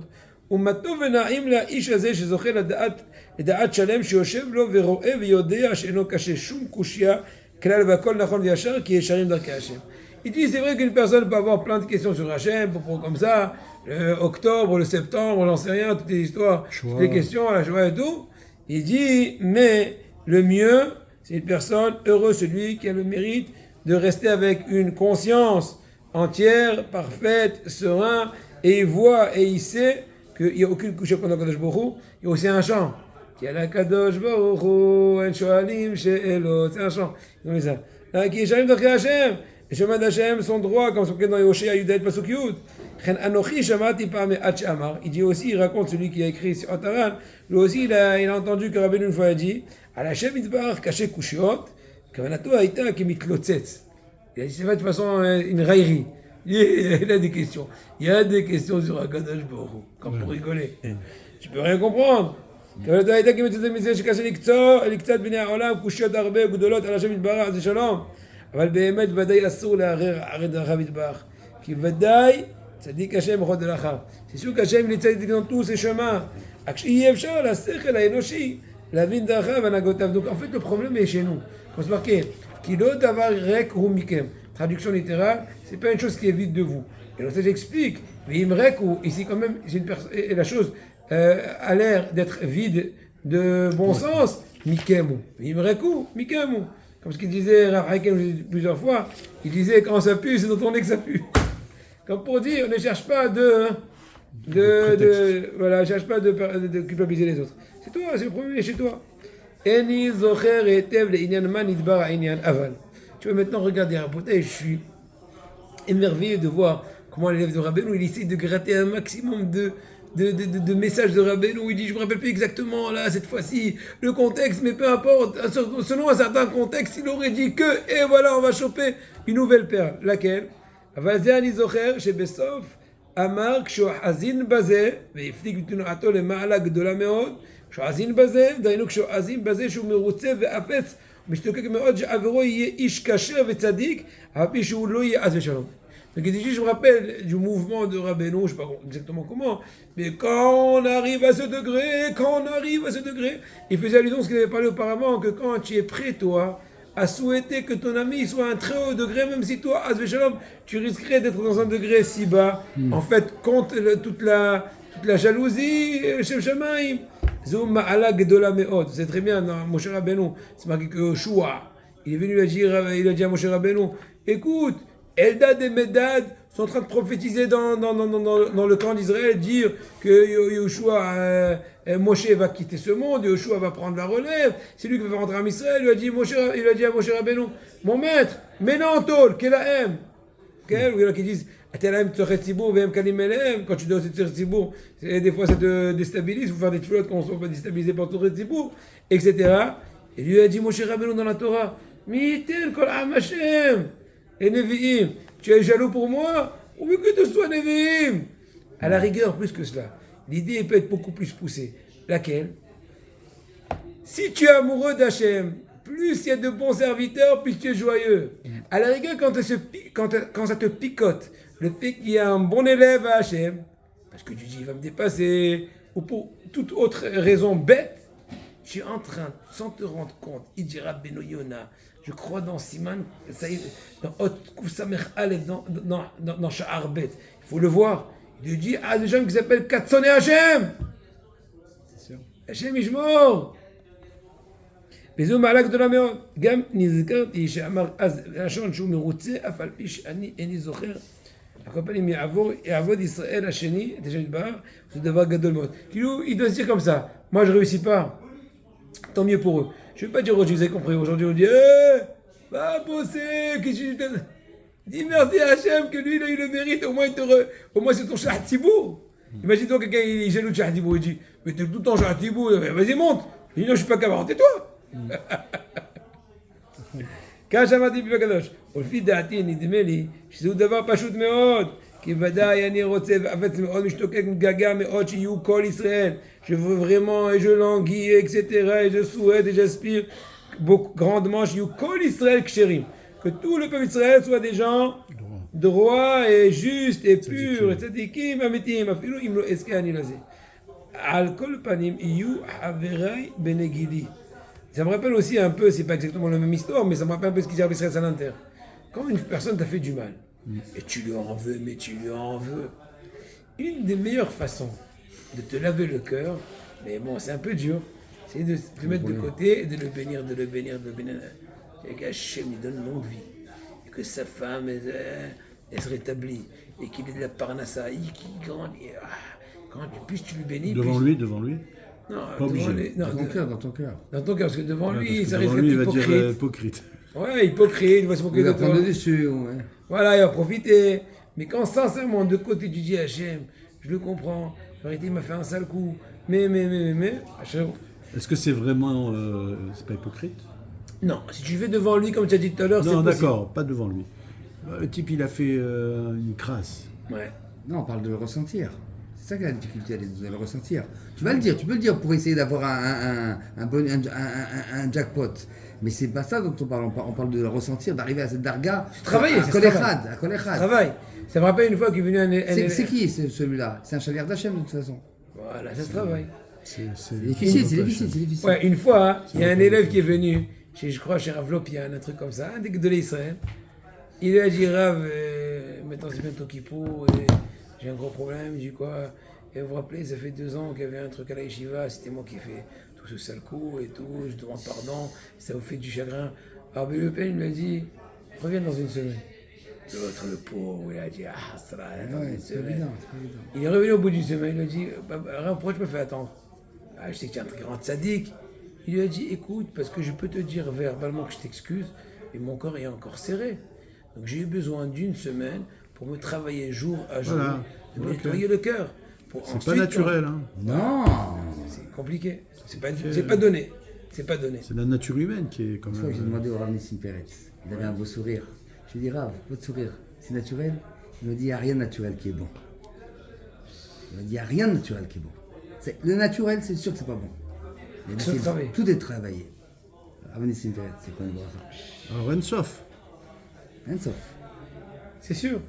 umato vena'im la'ish הזה שזוכה לדעת שלם שיושב לו ורואה ויודע שאינו קשה שום קושיה כלל והכל נכון וישר כי ישרים דרכי השם. Il dit c'est vrai qu'une personne peut avoir plein de questions sur Hachem, comme ça, le octobre, le septembre, j'en sais rien, toutes les histoires, toutes les questions, la joie et tout. Il dit, mais le mieux, c'est une personne heureuse, celui qui a le mérite de rester avec une conscience entière, parfaite, serein, et il voit et il sait qu'il n'y a aucune couche contre Kadosh Baruch Hu. Il y a aussi un chant. Qui a la Kadosh Baruch Hu, en shoalim she'elot. C'est un chant. Comme ça. Qui est shalim d'Arkei Hashem. Les chemins d'Hachem sont droits, comme c'est marqué dans Yoshea Yudet Pasuk Yud. Il dit aussi, il raconte celui qui a écrit sur Otaran, lui aussi il a entendu que Rabbeinu une fois a dit, Al Hashem Yitbarach caché kushiot, kavanato haïta kemitlotzetz. Il a dit c'est de toute façon une raillerie. Il a des questions. Il y a des questions sur Akadosh Baruch Hu, comme pour rigoler. Tu peux rien comprendre. כבוד הייתה כמצאת מזה שקשה לקצת בני העולם קושיות הרבה גדולות על השם יתברך זה שלום אבל באמת ודאי אסור לערער אחרי דרכיו יתברך כי ודאי צדיק השם בכל דרכיו c'est sûr qu'Hachem il est צדיק dans tous ses chemins רק שאי אפשר לשכל האנושי להבין דרכיו והנהגותיו. Donc en fait le problème est chez nous comme c'est marqué כי לא דבר ריק הוא מכם. Traduction littérale, c'est pas une chose qui est vide de vous. Et donc ça j'explique mais im rik ici quand même c'est une personne et la chose a l'air d'être vide de bon sens, Mikemu. Imreku, Mikemu. Comme ce qu'il disait Rav Haken plusieurs fois, il disait quand ça pue, c'est dans ton nez que ça pue. Comme pour dire, ne cherche pas voilà, cherche pas de culpabiliser les autres. C'est toi, c'est le premier chez toi. Eni zocher etev le inyan man idbar inyan aval. Tu vas maintenant regarder un poté, je suis émerveillé de voir comment l'élève de Rabbeinu, il essaie de gratter un maximum de messages de Rabbeinu où il dit je me rappelle plus exactement là cette fois-ci le contexte mais peu importe selon un certain contexte il aurait dit que et voilà on va choper une nouvelle perle laquelle אבל זה אני זוכר שבסוף אמר כשהוא חזין בזה והפליג בתנועתו למעלה גדולה מאוד כשהוא חזין בזה דהיינו כשהוא חזין בזה שהוא מרוצה ואפץ משתוקק מאוד שעברו יהיה איש כשר וצדיק אבל שהוא לא יהיה עז ושלום. Donc il dit, je me rappelle du mouvement de Rabbeinu, je ne sais pas exactement comment, mais quand on arrive à ce degré, il faisait allusion à ce qu'il avait parlé auparavant, que quand tu es prêt, toi, à souhaiter que ton ami soit à un très haut degré, même si toi, Azve Shalom, tu risquerais d'être dans un degré si bas, en fait, contre toute la jalousie, Shem Shamaim, Zoum Ma'ala Gedola Me'od, c'est très bien dans Moshe Rabbeinu, c'est marqué que Yoshua, il est venu il a dit à Moshe Rabbeinu, écoute, Eldad et Medad sont en train de prophétiser dans le camp d'Israël, dire que Yoshua, Moshe va quitter ce monde, Yoshua va prendre la relève, c'est lui qui va rentrer en Israël, il a dit à Moshe Rabbeinu, mon maître, Menantol, Kelahem, qui disent, quand tu dois te Tzibour, des fois ça te déstabilise, il faut faire des tfilotes quand on ne soit pas déstabilisé par ton Tzibour, etc. Et lui a dit, Moshe Rabbeinu dans la Torah, Mitel kol am Hashem, et Nevi'im, tu es jaloux pour moi, ou mieux que tu sois Nevi'im. À la rigueur, plus que cela, l'idée peut être beaucoup plus poussée. Laquelle? Si tu es amoureux d'Hachem, plus il y a de bons serviteurs, plus tu es joyeux. À la rigueur, quand ça te picote, le fait qu'il y a un bon élève à Hachem, parce que tu dis il va me dépasser, ou pour toute autre raison bête, tu es en train, sans te rendre compte, il dira Beno Yona, je crois dans Siman, dans Hot Koufsamer Aleph, dans Sha'ar Bet. Il faut le voir. Il lui dit des gens qui s'appellent Katson et Hachem. C'est sûr. Hachem Ishmor. וזו מעלה גדולה מאוד. גם נזכרתי שאמר אז לשון שהוא מרוצה, אף על פי שאני איני זוכר. על כל פנים יעבוד ישראל השני, את השם יתברך, זה דבר גדול מאוד. כאילו, il doit se dire comme ça. Moi, je réussis pas. Tant mieux pour eux. Je ne veux pas dire aujourd'hui, vous avez compris. Aujourd'hui, on dit, va bosser, dis merci à Hachem que lui, il a eu le mérite, au moins c'est ton Shah Tzibour. Imagine-toi quelqu'un, il est jaloux de Shah Tzibour, il dit, mais t'es tout le temps Shah Tzibour, vas-y monte. Il dit, non, je suis pas capable, tais-toi. כאן שמעתי בקדוש, ולפי דעתי נדמה לי שזהו דבר פשוט מאוד, כי ודאי אני רוצה ואפץ מאוד משתוקק מתגעגע מאוד שיהיו כל ישראל, je veux vraiment et je languis, etc. et je souhaite et j'aspire grandement שיהיו כל ישראל כשרים, que tout le peuple d'Israël soit des gens droits et justes et purs, et צדיקים אמיתיים, אפילו אם לא אזכה אני לזה. על כל פנים יהיו חבריי בני גילי. Ça me rappelle aussi un peu, c'est pas exactement la même histoire, mais ça me rappelle un peu ce qui s'est passé à Saint-Inter. Quand une personne t'a fait du mal, et tu lui en veux, mais tu lui en veux, une des meilleures façons de te laver le cœur, mais bon, c'est un peu dur, c'est de te mettre de côté et de le bénir. Et qu'Hachem lui donne longue vie, et que sa femme, elle se rétablit, et qu'il ait de la parnassa, qu'il grandit. Quand plus tu lui bénis... Devant lui Non, pas obligé. Non, dans ton cœur. Dans ton cœur, parce que devant lui, ça devant risque lui, d'être il va dire hypocrite. hypocrite. Ouais, hypocrite, il va se moquer Il de va prendre toi. le dessus, ouais. Voilà, il va profiter. Mais quand sincèrement, de côté, tu dis Hachem, je le comprends, en vérité, il m'a fait un sale coup, mais, Hachem. Est-ce que c'est vraiment... c'est pas hypocrite? Non, si tu fais devant lui, comme tu as dit tout à l'heure, c'est Non, possible. d'accord, pas devant lui. Le type, il a fait une crasse. Ouais. Non, on parle de le ressentir. C'est ça qui est la difficulté, de le ressentir. Tu vas le dire, tu peux le dire pour essayer d'avoir un jackpot. Mais c'est pas ça dont on parle. On parle de le ressentir, d'arriver à cette darga. Travailler, à c'est Kolechad. Travail. Ça me rappelle une fois qu'il est venu un... C'est qui celui-là? C'est un chalier d'Hachem de toute façon. Voilà, ça travaille. C'est difficile. Ouais, une fois, il y a un élève qui est venu, je crois chez Rav Lopian, un truc comme ça, un de l'Israël. Il lui a dit, Rav, maintenant c'est bientôt Kippour, et j'ai un gros problème. Il dit quoi? Et vous vous rappelez, ça fait 2 ans qu'il y avait un truc à la yeshiva, c'était moi qui ai fait tout ce sale coup et tout, je demande pardon, ça vous fait du chagrin. Alors Le Pen lui a dit, reviens dans une semaine. L'autre, le pauvre, il a dit, ça va, attends une semaine. Il est revenu au bout d'une semaine, il a dit, Rav, pourquoi tu me fais attendre? Je sais que tu es un très grand sadique. Il lui a dit, écoute, parce que je peux te dire verbalement que je t'excuse, mais mon corps est encore serré. Donc j'ai eu besoin d'une semaine pour me travailler jour à jour, de me nettoyer le cœur. C'est pas naturel, hein. Non. C'est compliqué. C'est pas donné. C'est pas donné. C'est la nature humaine qui est quand Une fois, même... j'ai demandé au Rav Nissim Peretz. Il avait un beau sourire. Je lui ai dit, Rav, votre sourire, c'est naturel? Il m'a dit, il n'y a rien de naturel qui est bon. Il m'a dit, il n'y a rien de naturel qui est bon. Le naturel, c'est sûr que c'est pas bon. Mais tout est travaillé. Rav Nissim Peretz, c'est quoi une bracha? Alors, Ensof. Ensof. C'est sûr.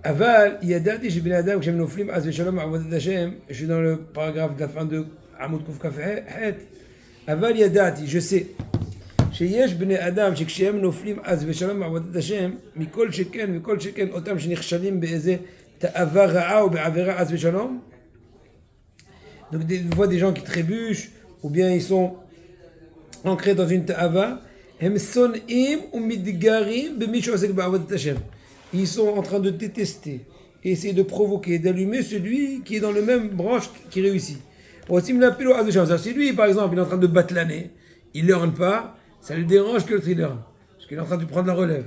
Aval, yadati chez Ben Adam, que noflim az v'shalom avodat Hashem. Je suis dans le paragraphe de la fin de Amud Kuf Kaf Het. Aval yadati, je sais. שיש בני אדם שכשהם נופלים אז ושלום בעבודת השם מכל שכן וכל שכן אותם שנכשלים באיזה תאווה רעה או בעבירה אז ושלום. Donc des fois des gens qui trébuchent ou bien ils sont ancrés dans une ta'ava, הם שונאים ומתגרים במי שעוסק בעבודת השם. Ils sont en train de détester et essayer de provoquer, d'allumer celui qui est dans le même branche qui réussit. Si lui par exemple il est en train de batlaner, il ne leurne pas, ça le dérange que le thriller, parce qu'il est en train de prendre la relève.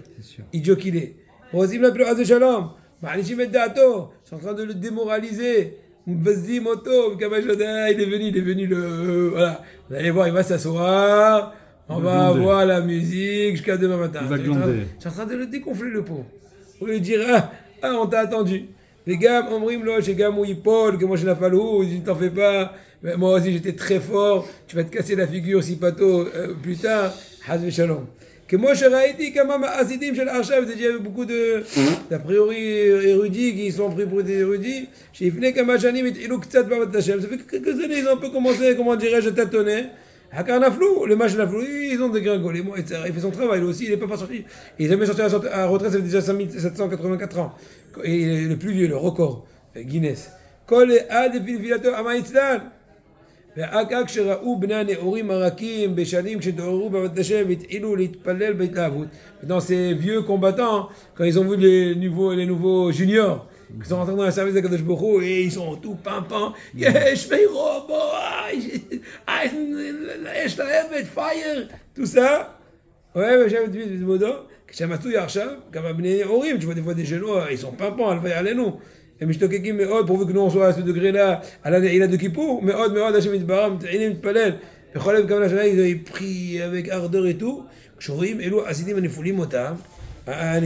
Idiot qu'il est. Ils sont en train de le démoraliser. Il est venu le. Voilà. Vous allez voir, il va s'asseoir. On va avoir la musique jusqu'à demain matin. Il va glander. Je suis en train de le dégonfler le pauvre. On lui dire on t'a attendu. Les gars, chez Gamou, Paul, que moi je l'ai fallu, ne t'en fais pas. Mais moi aussi j'étais très fort, tu vas te casser la figure si pas tôt, plus tard. Hazve Shalom. Que moi je raïti, quand même, Asidim chez l'Archav, il y avait beaucoup d'a priori érudits qui sont pris pour des érudits. Chez Ifne Kamachani, mais il ça fait quelques années, ils ont un peu commencé, comment dirais-je, tâtonner. Hakarnaflou, le match Naflou, ils ont dégringolé. Il fait son travail, lui aussi, il n'est pas sorti. Il n'est jamais sorti à retraite, ça fait déjà 5784 ans. Et le plus vieux, le record, Guinness. Kol Ad Filato Amaïtzlan. והאגג שראו בני הנאורים הרכים בשנים כשדוררו בעבודת השם והתחילו להתפלל בהתלהבות. Dans ces vieux combattants, quand ils ont vu les nouveaux juniors, qui sont rentrés dans le service de Kadosh Baruch Hu, et ils sont tout pimpants, יש מירו, יש להם fire, tout ça. Ouais, mais j'avais dit, כשמצאו עכשיו, גם הבני נאורים, tu vois des fois des jeunes, ils sont pimpants, הלוואי עלינו. Et משתוקקים מאוד, pourvu que nous on soit à ce degré-là, à la de Kippour, מאוד מאוד, השם יתברך, מתעניין מתפלל, בכל לב כוונה שלה, ils prient avec ardeur et tout, כשרואים אלו הסידים הנפולים אותם, הם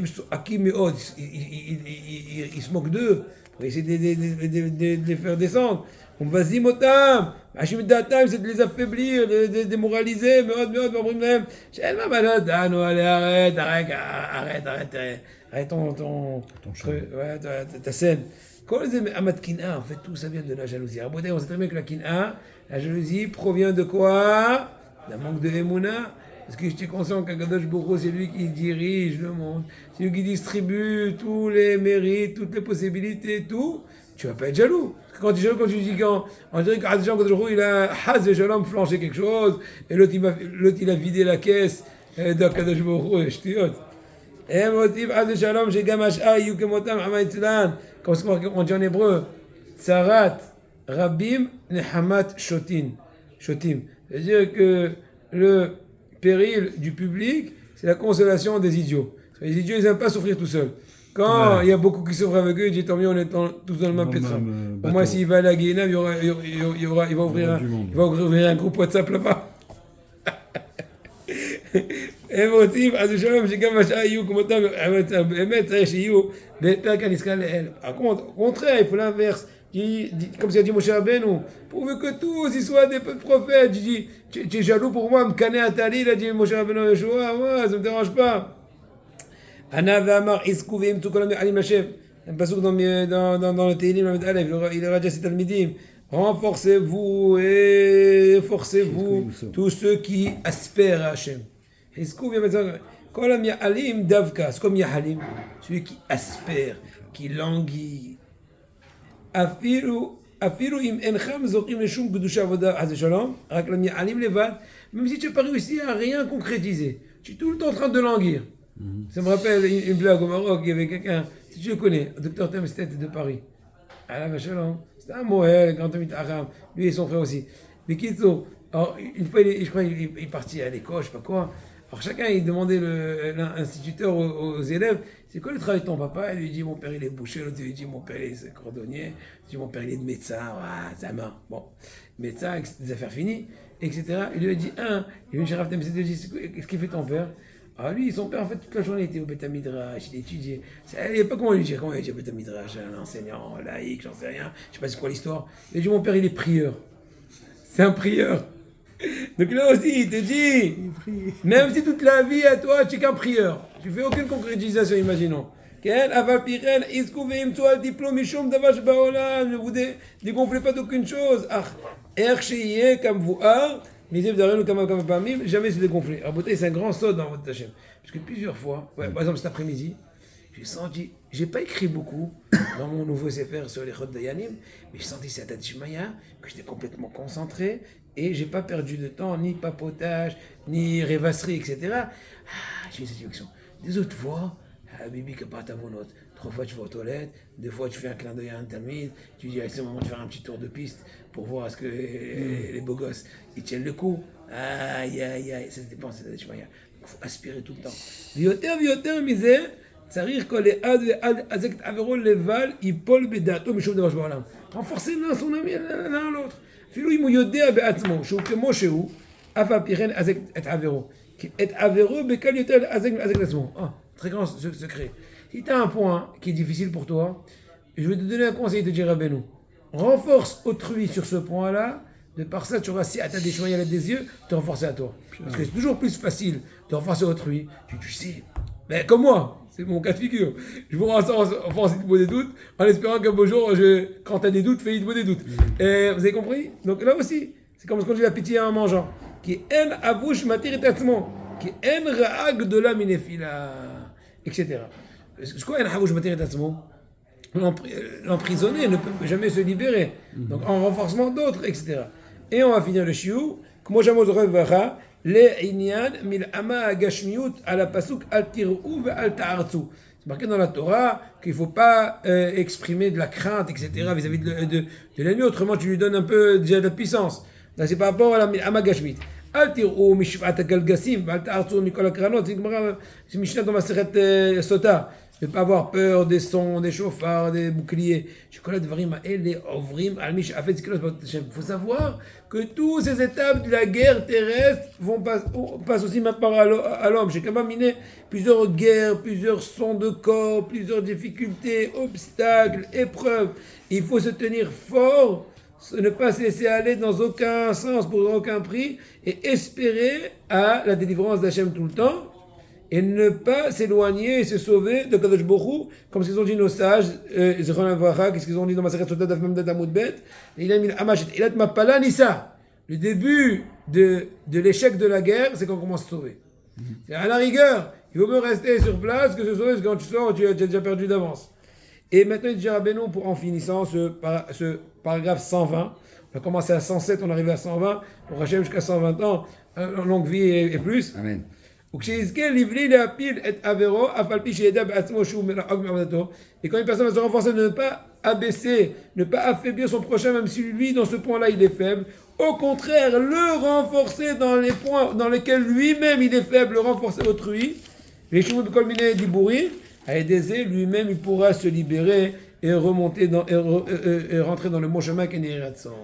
צועקים מאוד, ils se moquent d'eux, pour essayer de les faire descendre, ומבזים אותם, מאשים את דעתם, c'est de les affaiblir, de les démoraliser, מאוד מאוד, ואומרים להם, שאין מה לא דענו, arrête ta scène. Quand les Amadkina, en fait, tout ça vient de la jalousie. On sait très bien que la jalousie provient de quoi? D'un manque de Emouna. Parce que j'étais conscient qu'Akadosh Baruch Hu, c'est lui qui dirige le monde. C'est lui qui distribue tous les mérites, toutes les possibilités, tout. Tu vas pas être jaloux. Parce que quand tu es jaloux, quand tu dis on dirait qu'Akadosh Baruch Hu, il a Haz et Shalom flanché quelque chose, et l'autre il a vidé la caisse d'Akadosh Baruch Hu, je te dis. הם מוסיף עד לשלום שגם השאר יהיו כמותם עמה אצלן, כמו qu'on dit en hébreu, צרת רבים נחמת שוטים. C'est-à-dire que le péril du public, c'est la consolation des idiots. Les idiots, ils n'aiment pas souffrir tout seuls. Quand il y a beaucoup qui souffrent avec eux, ils disent tant mieux, on est tous dans le même pétrin. Au moins, s'il va à la Guinée, il va ouvrir un groupe WhatsApp là-bas. הם רוצים, אז שלום שגם השאר יהיו כמותם, באמת צריך שיהיו בפרק הנזכר לאל. Au contraire, il faut l'inverse. Comme ça dit Moshe Rabbeinu, pourvu que tous ils soient des prophètes. Je dis, tu es jaloux pour moi, me canner à Tali, il a dit Moshe Rabbeinu Yeshua, moi, ça me dérange pas. Ana v'amar isku v'im tu kolam alim Hashem. Un pasuk dans le Tehillim, il aura déjà cet almidim. Renforcez-vous et forcez-vous tous ceux qui aspirent à Hashem. C'est comme Yahalim, celui qui aspire, qui languit. Même si tu n'as pas réussi à rien concrétiser, tu es tout le temps en train de languir. Ça me rappelle une blague au Maroc, il y avait quelqu'un, si tu le connais, le docteur Temstet de Paris. C'était un Moël, grand ami d'Aram, lui et son frère aussi. Mais une fois, je crois qu'il est parti à l'école, je sais pas quoi. Alors chacun, il demandait l'instituteur aux élèves, c'est quoi le travail de ton papa? Il lui dit, mon père il est boucher, l'autre lui dit, mon père il est cordonnier, il dit, mon père il est médecin, ça main. Bon, médecin, des affaires finies, etc. Il lui a dit, il lui dit, il lui dit, qu'est-ce qu'il fait ton père? Ah lui, son père en fait toute la journée il était au Beth Midrash, il étudiait. Il n'y a pas comment lui dire, comment il dit au Beth Midrash, un enseignant laïque, j'en sais rien, je sais pas c'est quoi l'histoire. Il dit, mon père il est prieur. C'est un prieur. Donc là aussi, il te dit, même si toute la vie à toi, tu es qu'un prieur, tu fais aucune concrétisation, imaginons. כן, אבל פיכן, עסקו ואימצו אל תיפלו משום דבר שבעולם, ne vous dégonflez pas d'aucune chose. אך איך שיהיה כמבואר, ניסים דרנו כמה פעמים, jamais se dégonfler. Raboté, c'est un grand saut dans votre Hachem. Parce que plusieurs fois, par exemple cet après-midi, j'ai senti, j'ai pas écrit beaucoup dans mon nouveau Sefer sur les Chod Dayanim, mais j'ai senti cette Adishmaya, que j'étais complètement concentré, et j'ai pas perdu de temps, ni papotage, ni rêvasserie, etc. J'ai eu cette réaction. Des autres fois, Bibi qui part à mon autre. 3 fois tu vas aux toilettes, 2 fois tu fais un clin d'œil à un talmide, tu dis c'est le moment de faire un petit tour de piste pour voir est-ce que les beaux gosses ils tiennent le coup. Aïe aïe aïe, ça dépend, c'est il faut aspirer tout le temps. ויותר מזה, צריך כל אחד ואחד לחזק את עברו לבל ייפול בדעתו משום דבר שבעולם. renforcer son ami l'un à l'autre. אפילו אם הוא יודע בעצמו שהוא כמו שהוא, אף על פי כן לחזק את עברו. כי את עברו בקל יותר לחזק את עצמו. Très grand secret. Si tu as un point qui est difficile pour toi, je vais te donner un conseil de dire à Benou. Renforce autrui sur ce point-là, de par ça tu auras si à ta déchouille à l'aide des yeux, te renforcer à toi. Parce que c'est toujours plus facile de renforcer autrui. Tu sais, mais comme moi, c'est mon cas de figure. Je vous renforce des doutes en espérant qu'un beau jour, quand tu as des doutes, fais des doutes. Et vous avez compris? Donc là aussi, c'est comme ce qu'on dit la pitié en mangeant. Qui en avouche matière tatsmo, qui en ra'ag de la minefila. Etc. Ce qu'on l'emprisonné ne peut jamais se libérer. Donc en renforcement d'autres, etc. Et on va finir le shiur. Comme jamais de revara, les inyan mil'ama agashmiut à la pasuk al tirou ve al ta'artsu. C'est marqué dans la Torah qu'il ne faut pas exprimer de la crainte, etc. vis-à-vis de l'ennemi. Autrement, tu lui donnes un peu déjà de puissance. Là, c'est par rapport à la mil'ama gashmit. אל תראו משבעת הגלגסים ואל תארצו מכל הקרנות, c'est Mishnah dans Maseret Sota, ne pas avoir peur des sons, des chauffards, des boucliers. Il faut savoir que toutes ces étapes de la guerre terrestre passent aussi maintenant à l'homme. J'ai quand même miné plusieurs guerres, plusieurs sons de corps, plusieurs difficultés, obstacles, épreuves. Il faut se tenir fort, ne pas se laisser aller dans aucun sens, pour aucun prix, et espérer à la délivrance d'Hachem tout le temps, et ne pas s'éloigner et se sauver de Kadosh Baruch Hu, comme ce qu'ils ont dit nos sages, qu'est-ce qu'ils ont dit dans Maseret Sota Daf Mem Dad Amud Bet, il a mis l'amash et ilat mapala nissa. Le début de l'échec de la guerre, c'est quand on commence à se sauver. À la rigueur, il vaut mieux rester sur place que se sauver, parce que quand tu sors, tu as déjà perdu d'avance. Et maintenant, il dit à Beno, pour en finissant ce paragraphe 120, on a commencé à 107, on est arrivé à 120, pour Hachem jusqu'à 120 ans, longue vie et plus. Amen. Et quand une personne va se renforcer, de ne pas abaisser, ne pas affaiblir son prochain, même si lui, dans ce point-là, il est faible. Au contraire, le renforcer dans les points dans lesquels lui-même il est faible, le renforcer autrui. Les chemins de Kolminé Dibouri, à Edézé, lui-même, il pourra se libérer et remonter et rentrer dans le bon chemin qu'est Nératson.